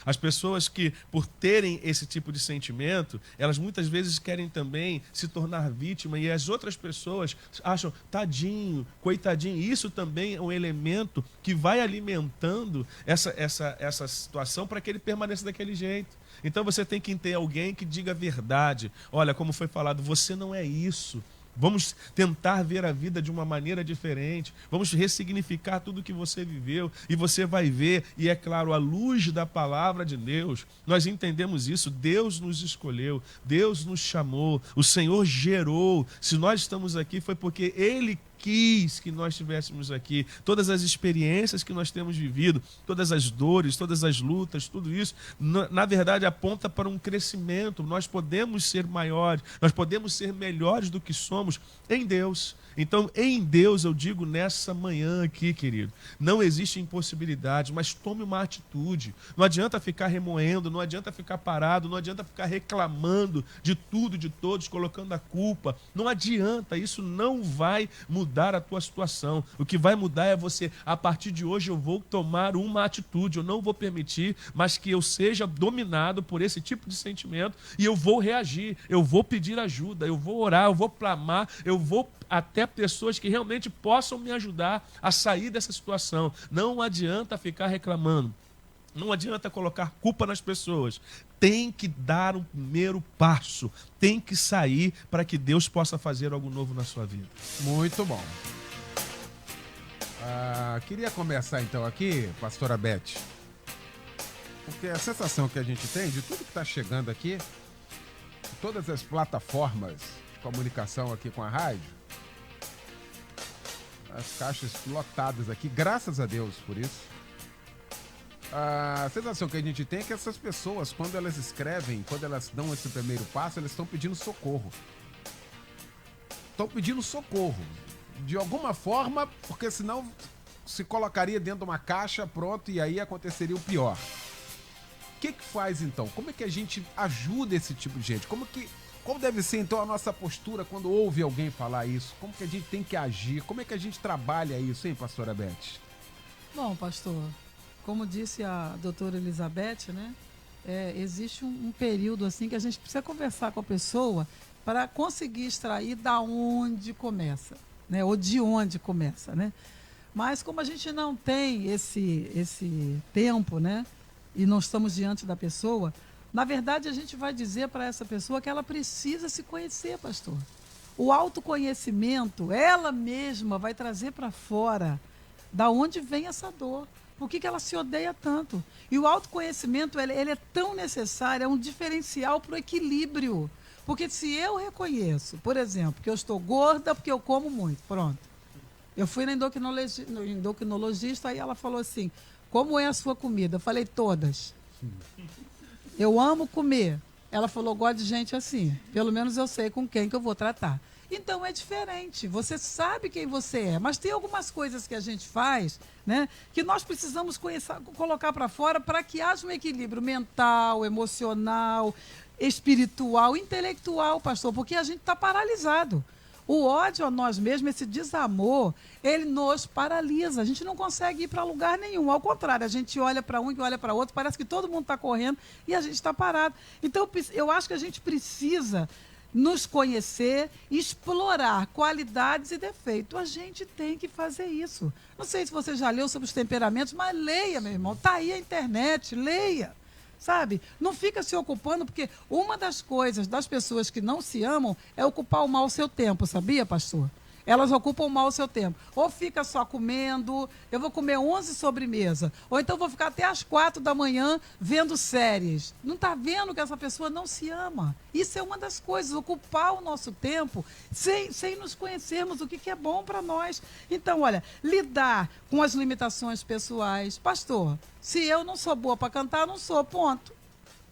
As pessoas que, por terem esse tipo de sentimento, elas muitas vezes querem também se tornar vítima, e as outras pessoas acham: tadinho, coitadinho. Isso também é um elemento que vai alimentando essa situação para que ele permaneça daquele jeito. Então você tem que ter alguém que diga a verdade. Olha, como foi falado, você não é isso. Vamos tentar ver a vida de uma maneira diferente. Vamos ressignificar tudo que você viveu. E você vai ver, e é claro, à luz da palavra de Deus, nós entendemos isso. Deus nos escolheu, Deus nos chamou, o Senhor gerou. Se nós estamos aqui foi porque Ele quis que nós estivéssemos aqui. Todas as experiências que nós temos vivido, todas as dores, todas as lutas, tudo isso, na verdade aponta para um crescimento. Nós podemos ser maiores, nós podemos ser melhores do que somos em Deus. Então, em Deus, eu digo nessa manhã aqui, querido, não existe impossibilidade, mas tome uma atitude. Não adianta ficar remoendo, não adianta ficar parado, não adianta ficar reclamando de tudo, de todos, colocando a culpa. Não adianta, isso não vai mudar a tua situação. O que vai mudar é você: a partir de hoje eu vou tomar uma atitude, eu não vou permitir, mas que eu seja dominado por esse tipo de sentimento, e eu vou reagir, eu vou pedir ajuda, eu vou orar, eu vou clamar, eu vou até pessoas que realmente possam me ajudar a sair dessa situação. Não adianta ficar reclamando, não adianta colocar culpa nas pessoas. Tem que dar um primeiro passo, tem que sair para que Deus possa fazer algo novo na sua vida. Muito bom. Queria começar então aqui, pastora Beth, porque a sensação que a gente tem de tudo que está chegando aqui, todas as plataformas de comunicação aqui com a rádio, as caixas lotadas aqui, graças a Deus por isso. A sensação que a gente tem é que essas pessoas, quando elas escrevem, quando elas dão esse primeiro passo, elas estão pedindo socorro. estão pedindo socorro. De alguma forma, porque senão se colocaria dentro de uma caixa, pronto, e aí aconteceria o pior. O que faz então? Como é que a gente ajuda esse tipo de gente? Como deve ser então a nossa postura quando ouve alguém falar isso? Como que a gente tem que agir? Como é que a gente trabalha isso, hein, pastora Beth? Bom, pastor, como disse a doutora Elizabeth, né? Existe um período assim que a gente precisa conversar com a pessoa para conseguir extrair da onde começa, né? Ou de onde começa, né? Mas como a gente não tem esse tempo, né? E não estamos diante da pessoa, na verdade a gente vai dizer para essa pessoa que ela precisa se conhecer, pastor. O autoconhecimento, ela mesma vai trazer para fora da onde vem essa dor. Por que ela se odeia tanto? E o autoconhecimento, ele é tão necessário, é um diferencial para o equilíbrio. Porque se eu reconheço, por exemplo, que eu estou gorda porque eu como muito, pronto. Eu fui na endocrinologista e ela falou assim, como é a sua comida? Eu falei, todas. Eu amo comer. Ela falou, gosto de gente assim. Pelo menos eu sei com quem que eu vou tratar. Então é diferente, você sabe quem você é, mas tem algumas coisas que a gente faz, né, que nós precisamos colocar para fora para que haja um equilíbrio mental, emocional, espiritual, intelectual, pastor, porque a gente está paralisado. O ódio a nós mesmos, esse desamor, ele nos paralisa. A gente não consegue ir para lugar nenhum. Ao contrário, a gente olha para um e olha para outro, parece que todo mundo está correndo e a gente está parado. Então, eu acho que a gente precisa nos conhecer, explorar qualidades e defeitos. A gente tem que fazer isso. Não sei se você já leu sobre os temperamentos, mas leia, meu irmão. Está aí a internet, leia. Sabe? Não fica se ocupando, porque uma das coisas das pessoas que não se amam é ocupar mal o seu tempo, sabia, pastor? Elas ocupam mal o seu tempo. Ou fica só comendo, eu vou comer 11 sobremesas, ou então vou ficar até às 4 da manhã vendo séries. Não está vendo que essa pessoa não se ama? Isso é uma das coisas, ocupar o nosso tempo sem nos conhecermos o que é bom para nós. Então, olha, lidar com as limitações pessoais. Pastor, se eu não sou boa para cantar, eu não sou, ponto.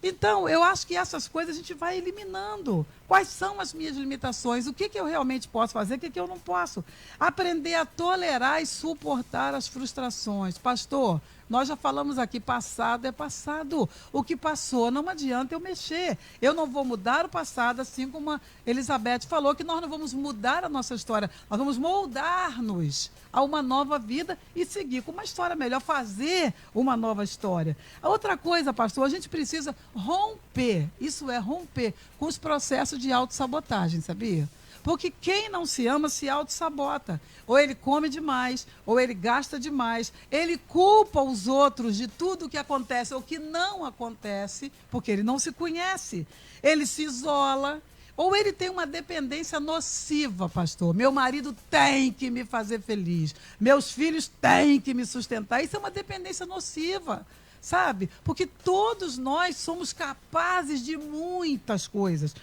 Então, eu acho que essas coisas a gente vai eliminando. Quais são as minhas limitações? O que eu realmente posso fazer, o que eu não posso? Aprender a tolerar e suportar as frustrações. Pastor, nós já falamos aqui, passado é passado. O que passou, não adianta eu mexer. Eu não vou mudar o passado, assim como a Elizabeth falou, que nós não vamos mudar a nossa história. Nós vamos moldar-nos a uma nova vida e seguir com uma história melhor, fazer uma nova história. A outra coisa, pastor, a gente precisa romper, isso é romper, com os processos de autossabotagem, sabia? Porque quem não se ama se autossabota. Ou ele come demais, ou ele gasta demais, ele culpa os outros de tudo que acontece ou que não acontece, porque ele não se conhece. Ele se isola, ou ele tem uma dependência nociva, pastor. Meu marido tem que me fazer feliz, meus filhos têm que me sustentar. Isso é uma dependência nociva. Sabe? Porque todos nós somos capazes de muitas coisas.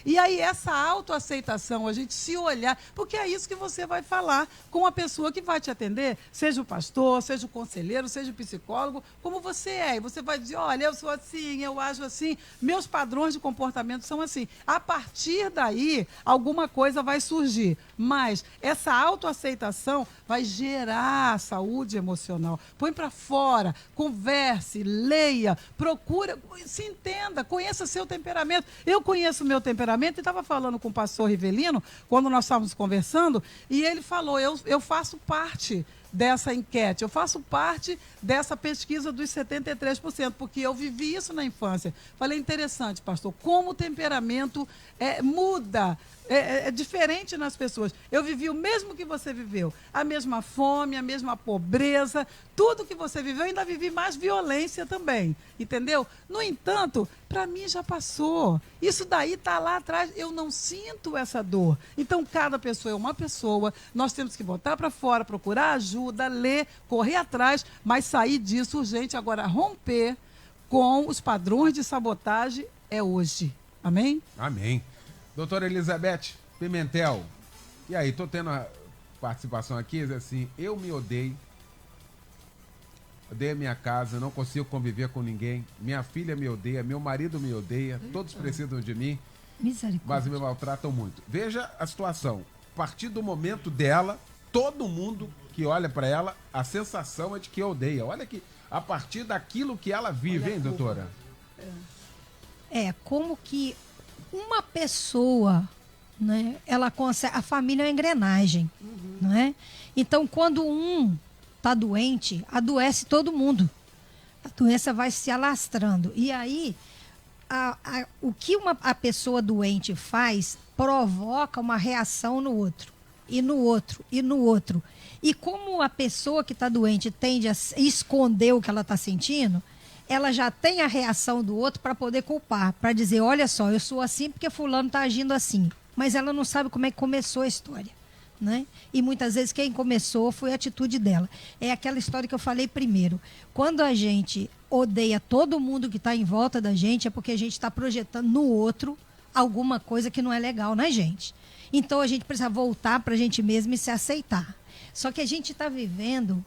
E aí essa autoaceitação, a gente se olhar, porque é isso que você vai falar com a pessoa que vai te atender, seja o pastor, seja o conselheiro, seja o psicólogo, como você é. E você vai dizer, olha, eu sou assim, eu ajo assim, meus padrões de comportamento são assim. A partir daí, alguma coisa vai surgir. Mas essa autoaceitação vai gerar saúde emocional. Põe para fora. Converse, leia, procure, se entenda, conheça seu temperamento. Eu conheço o meu temperamento e estava falando com o pastor Rivelino, quando nós estávamos conversando, e ele falou, eu faço parte dessa enquete, eu faço parte dessa pesquisa dos 73%, porque eu vivi isso na infância. Falei, interessante, pastor, como o temperamento muda, é diferente nas pessoas. Eu vivi o mesmo que você viveu, a mesma fome, a mesma pobreza, tudo que você viveu, ainda vivi mais violência também, entendeu? No entanto, para mim já passou. Isso daí está lá atrás, eu não sinto essa dor. Então, cada pessoa é uma pessoa, nós temos que botar para fora, procurar ajuda, ler, correr atrás, mas sair disso urgente. Agora, romper com os padrões de sabotagem é hoje. Amém? Amém. Doutora Elizabeth Pimentel, e aí, tô tendo a participação aqui, assim, eu me odeio a minha casa, não consigo conviver com ninguém, minha filha me odeia, meu marido me odeia, todos precisam de mim. Misericórdia. mas me maltratam muito. Veja a situação. A partir do momento dela, todo mundo que olha para ela, a sensação é de que odeia. Olha que a partir daquilo que ela vive, hein, doutora? É como que uma pessoa, né, ela consegue, a família é uma engrenagem, não é? Então, quando um tá doente, adoece todo mundo. A doença vai se alastrando. E aí, o que a pessoa doente faz provoca uma reação no outro, e no outro, e no outro. E como a pessoa que está doente tende a esconder o que ela está sentindo, ela já tem a reação do outro para poder culpar, para dizer, olha só, eu sou assim porque fulano está agindo assim. Mas ela não sabe como é que começou a história, né? E muitas vezes quem começou foi a atitude dela. É aquela história que eu falei primeiro. Quando a gente odeia todo mundo que está em volta da gente, é porque a gente está projetando no outro alguma coisa que não é legal na gente. Então a gente precisa voltar para a gente mesmo e se aceitar. Só que a gente está vivendo,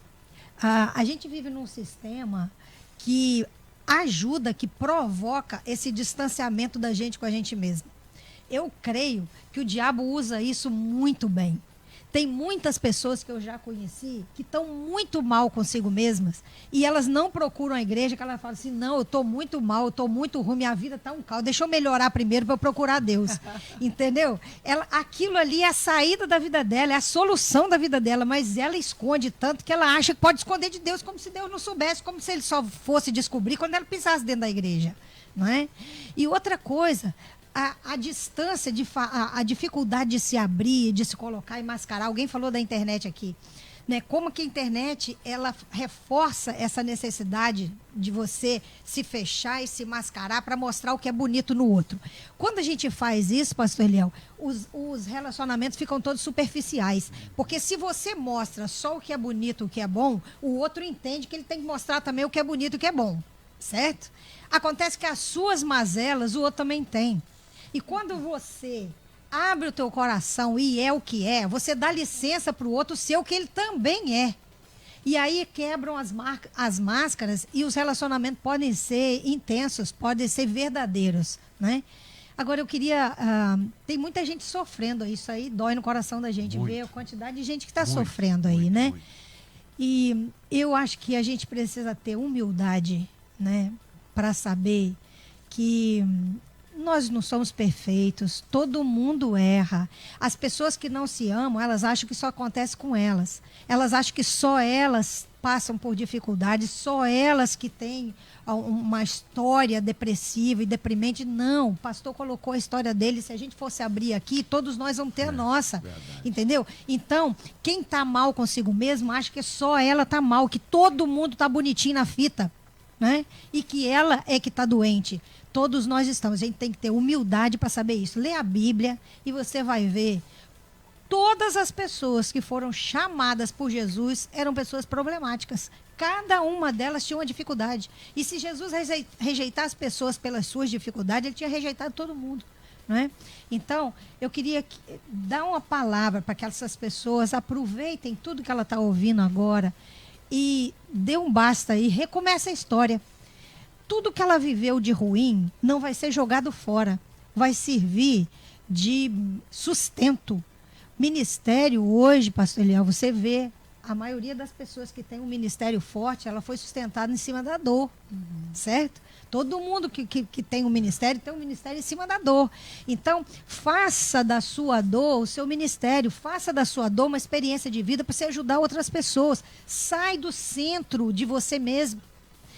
a gente vive num sistema que ajuda, que provoca esse distanciamento da gente com a gente mesmo. Eu creio que o diabo usa isso muito bem. Tem muitas pessoas que eu já conheci que estão muito mal consigo mesmas e elas não procuram a igreja, que elas falam assim, não, eu estou muito mal, eu estou muito ruim, minha vida está um caos, deixa eu melhorar primeiro para eu procurar Deus. Entendeu? Aquilo ali é a saída da vida dela, é a solução da vida dela, mas ela esconde tanto que ela acha que pode esconder de Deus, como se Deus não soubesse, como se ele só fosse descobrir quando ela pisasse dentro da igreja. Não é? E outra coisa, a distância, a dificuldade de se abrir, de se colocar e mascarar. Alguém falou da internet aqui, né? Como que a internet ela reforça essa necessidade de você se fechar e se mascarar para mostrar o que é bonito no outro. Quando a gente faz isso, pastor Eliel, os relacionamentos ficam todos superficiais. Porque se você mostra só o que é bonito, o que é bom, o outro entende que ele tem que mostrar também o que é bonito e o que é bom. Certo? Acontece que as suas mazelas o outro também tem. E quando você abre o teu coração e é o que é, você dá licença para o outro ser o que ele também é. E aí quebram as máscaras e os relacionamentos podem ser intensos, podem ser verdadeiros, né? Agora eu queria... tem muita gente sofrendo, isso aí dói no coração da gente, ver a quantidade de gente que está sofrendo aí, né? Muito. E eu acho que a gente precisa ter humildade, né? Para saber que... nós não somos perfeitos, todo mundo erra. As pessoas que não se amam, elas acham que isso acontece com elas. Elas acham que só elas passam por dificuldades, só elas que têm uma história depressiva e deprimente. Não, o pastor colocou a história dele, se a gente fosse abrir aqui, todos nós vamos ter a nossa. Verdade. Entendeu? Então, quem está mal consigo mesmo, acha que só ela está mal, que todo mundo está bonitinho na fita, né? E que ela é que está doente. Todos nós estamos. A gente tem que ter humildade para saber isso. Lê a Bíblia e você vai ver. Todas as pessoas que foram chamadas por Jesus eram pessoas problemáticas. Cada uma delas tinha uma dificuldade. E se Jesus rejeitar as pessoas pelas suas dificuldades, ele tinha rejeitado todo mundo. Não é? Então, eu queria dar uma palavra para que essas pessoas aproveitem tudo que ela está ouvindo agora e dê um basta aí, recomeça a história. Tudo que ela viveu de ruim não vai ser jogado fora, vai servir de sustento. Ministério hoje, pastor Eliel, você vê, a maioria das pessoas que tem um ministério forte, ela foi sustentada em cima da dor, certo? Todo mundo que tem um ministério em cima da dor. Então, faça da sua dor o seu ministério, faça da sua dor uma experiência de vida para você ajudar outras pessoas. Sai do centro de você mesmo.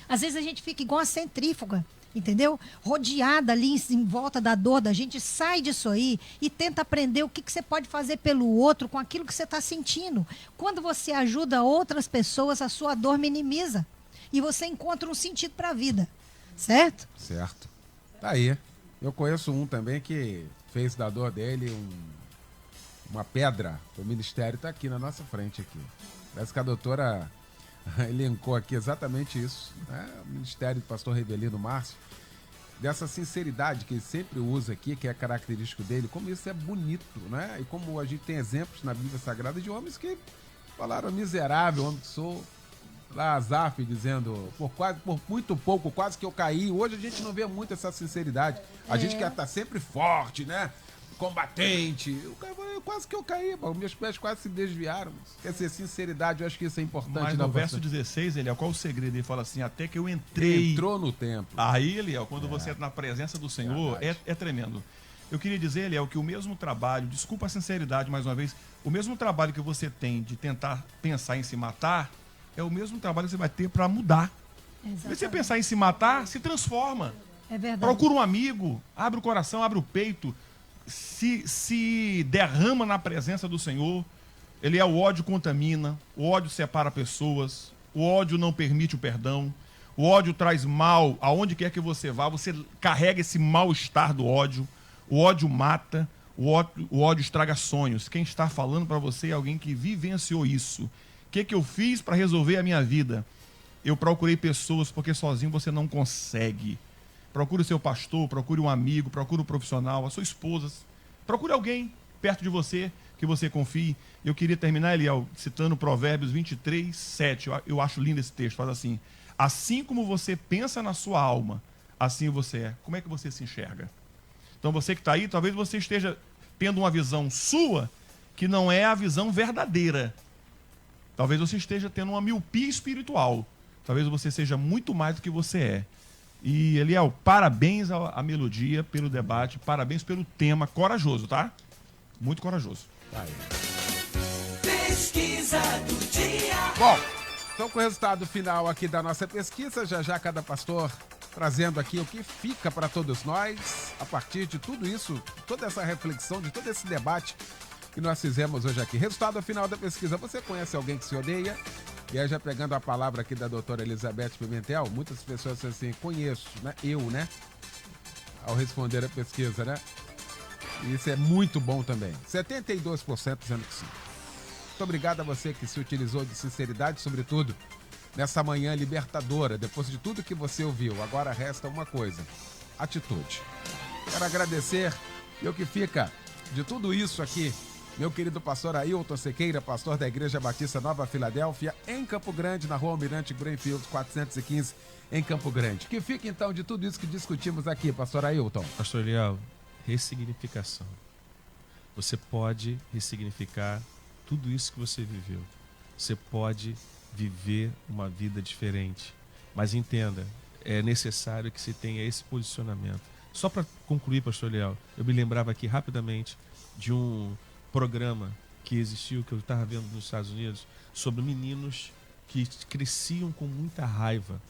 Às vezes a gente fica igual a centrífuga, entendeu? Rodeada ali em volta da dor da gente, sai disso aí e tenta aprender o que você pode fazer pelo outro com aquilo que você está sentindo. Quando você ajuda outras pessoas, a sua dor minimiza e você encontra um sentido para a vida, certo? Certo. Tá aí. Eu conheço um também que fez da dor dele uma pedra. O ministério está aqui na nossa frente aqui. Parece que a doutora... elencou aqui exatamente isso, né? O Ministério do Pastor Revelino Márcio, dessa sinceridade que ele sempre usa aqui, que é característico dele, como isso é bonito, né? E como a gente tem exemplos na Bíblia Sagrada de homens que falaram miserável, homem que sou, Lá Azaf dizendo, por muito pouco, quase que eu caí. Hoje a gente não vê muito essa sinceridade. A gente quer estar sempre forte, né? Combatente. Quase que eu caí, pô. Meus pés quase se desviaram. Quer dizer, sinceridade, eu acho que isso é importante. Mas no verso 16, Eliel, qual o segredo? Ele fala assim, até que eu entrei. Entrou no templo. Aí, Eliel, quando você entra na presença do Senhor, é tremendo. Eu queria dizer, Eliel, que o mesmo trabalho, desculpa a sinceridade mais uma vez, o mesmo trabalho que você tem de tentar pensar em se matar, é o mesmo trabalho que você vai ter para mudar. Se você pensar em se matar, se transforma. É verdade. Procura um amigo, abre o coração, abre o peito, se derrama na presença do Senhor. O ódio contamina, o ódio separa pessoas, o ódio não permite o perdão, o ódio traz mal aonde quer que você vá, você carrega esse mal-estar do ódio, o ódio mata, o ódio estraga sonhos. Quem está falando para você é alguém que vivenciou isso. O que eu fiz para resolver a minha vida? Eu procurei pessoas, porque sozinho você não consegue. Procure o seu pastor, procure um amigo, procure um profissional, a sua esposa. Procure alguém perto de você, que você confie. Eu queria terminar, Eliel, citando Provérbios 23, 7. Eu acho lindo esse texto. Fala assim, assim como você pensa na sua alma, assim você é. Como é que você se enxerga? Então você que está aí, talvez você esteja tendo uma visão sua que não é a visão verdadeira. Talvez você esteja tendo uma miopia espiritual. Talvez você seja muito mais do que você é. E, Eliel, parabéns à Melodia pelo debate, parabéns pelo tema, corajoso, tá? Muito corajoso. Pesquisa do dia. Bom, então com o resultado final aqui da nossa pesquisa, já cada pastor trazendo aqui o que fica para todos nós, a partir de tudo isso, toda essa reflexão, de todo esse debate que nós fizemos hoje aqui. Resultado final da pesquisa, você conhece alguém que se odeia? E aí, já pegando a palavra aqui da doutora Elizabeth Pimentel, muitas pessoas dizem assim, conheço, né? Eu, né? Ao responder a pesquisa, né? E isso é muito bom também. 72% dizendo que sim. Muito obrigado a você que se utilizou de sinceridade, sobretudo nessa manhã libertadora, depois de tudo que você ouviu. Agora resta uma coisa, atitude. Quero agradecer, e o que fica de tudo isso aqui, meu querido pastor Ailton Sequeira, pastor da Igreja Batista Nova Filadélfia, em Campo Grande, na rua Almirante Greenfield, 415, em Campo Grande. Que fica então de tudo isso que discutimos aqui, pastor Ailton? Pastor Eliel, ressignificação. Você pode ressignificar tudo isso que você viveu. Você pode viver uma vida diferente. Mas entenda, é necessário que você tenha esse posicionamento. Só para concluir, pastor Eliel, eu me lembrava aqui rapidamente de um programa que existiu, que eu estava vendo nos Estados Unidos, sobre meninos que cresciam com muita raiva.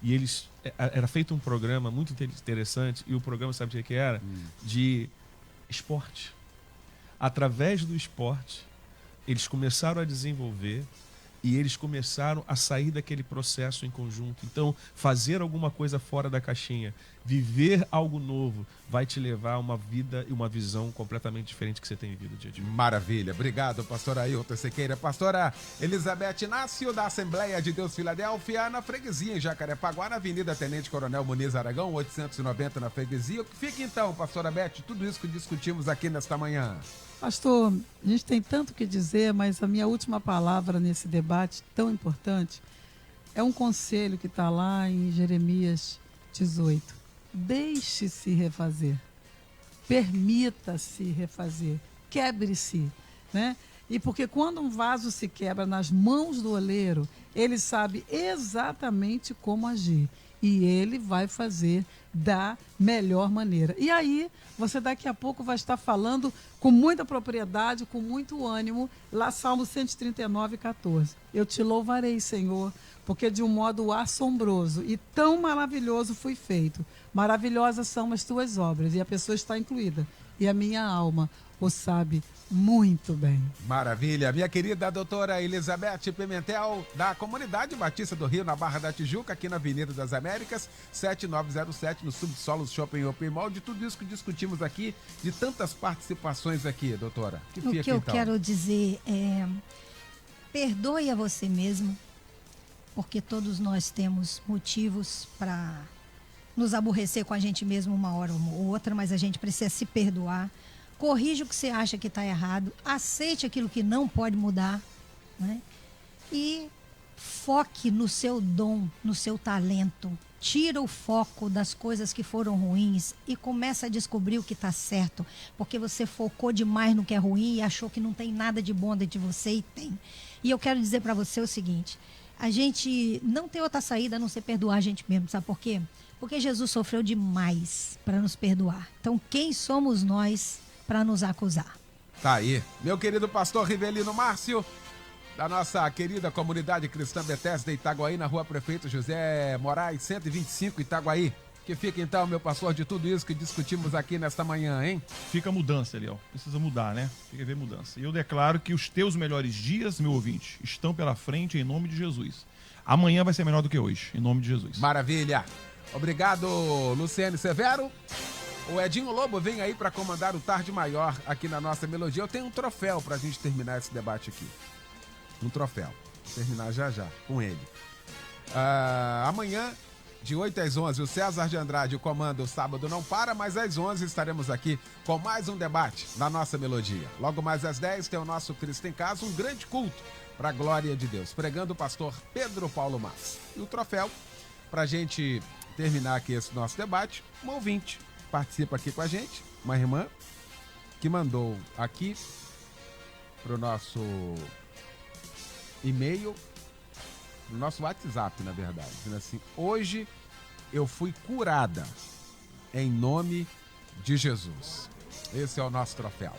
E eles... Era feito um programa muito interessante, e o programa, sabe o que era? De esporte. Através do esporte, eles começaram a desenvolver e eles começaram a sair daquele processo em conjunto. Então, fazer alguma coisa fora da caixinha, viver algo novo, vai te levar a uma vida e uma visão completamente diferente que você tem vivido dia a dia. Maravilha. Obrigado, pastor Ailton Sequeira. Pastora Elizabeth Inácio, da Assembleia de Deus Filadélfia, na freguesia em Jacarepaguá, na Avenida Tenente Coronel Muniz Aragão, 890 na freguesia. Fica então, pastora Beth, tudo isso que discutimos aqui nesta manhã. Pastor, a gente tem tanto o que dizer, mas a minha última palavra nesse debate tão importante é um conselho que está lá em Jeremias 18. Deixe-se refazer, permita-se refazer, quebre-se, né? E porque quando um vaso se quebra nas mãos do oleiro, ele sabe exatamente como agir. E ele vai fazer da melhor maneira. E aí, você daqui a pouco vai estar falando com muita propriedade, com muito ânimo, lá Salmo 139, 14. Eu te louvarei, Senhor, porque de um modo assombroso e tão maravilhoso fui feito. Maravilhosas são as tuas obras, e a pessoa está incluída. E a minha alma o sabe muito bem. Maravilha. Minha querida doutora Elizabeth Pimentel, da Comunidade Batista do Rio, na Barra da Tijuca, aqui na Avenida das Américas, 7907, no Subsolo Shopping Open Mall. De tudo isso que discutimos aqui, de tantas participações aqui, doutora. O que eu quero dizer é, perdoe a você mesmo, porque todos nós temos motivos para nos aborrecer com a gente mesmo uma hora ou outra, mas a gente precisa se perdoar. Corrija o que você acha que está errado, aceite aquilo que não pode mudar, né? E Foque no seu dom, no seu talento. Tira o foco das coisas que foram ruins e começa a descobrir o que está certo. Porque você focou demais no que é ruim e achou que não tem nada de bom dentro de você e tem. E eu quero dizer para você o seguinte: a gente não tem outra saída a não ser perdoar a gente mesmo. Sabe por quê? Porque Jesus sofreu demais para nos perdoar. Então quem somos nós para nos acusar? Tá aí. Meu querido pastor Rivelino Márcio, da nossa querida comunidade cristã Bethesda Itaguaí, na rua Prefeito José Moraes, 125, Itaguaí. Que fica então, meu pastor, de tudo isso que discutimos aqui nesta manhã, hein? Fica a mudança, Eliel. Precisa mudar, né? Fica a ver mudança. E eu declaro que os teus melhores dias, meu ouvinte, estão pela frente em nome de Jesus. Amanhã vai ser melhor do que hoje, em nome de Jesus. Maravilha. Obrigado, Luciane Severo. O Edinho Lobo vem aí para comandar o Tarde Maior aqui na nossa melodia. Eu tenho um troféu pra gente terminar esse debate aqui. Um troféu. Vou terminar já com ele. Amanhã, de 8 às 11, o César de Andrade, o comando O Sábado Não Para, mas às 11 estaremos aqui com mais um debate na nossa melodia. Logo mais às 10 tem o nosso Cristo em Casa, um grande culto para a glória de Deus, pregando o pastor Pedro Paulo Mas. E o troféu, para a gente terminar aqui esse nosso debate, um ouvinte participa aqui com a gente, uma irmã que mandou aqui para o nosso e-mail, no nosso WhatsApp, na verdade, dizendo assim: hoje eu fui curada em nome de Jesus. Esse é o nosso troféu.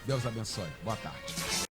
Deus abençoe. Boa tarde.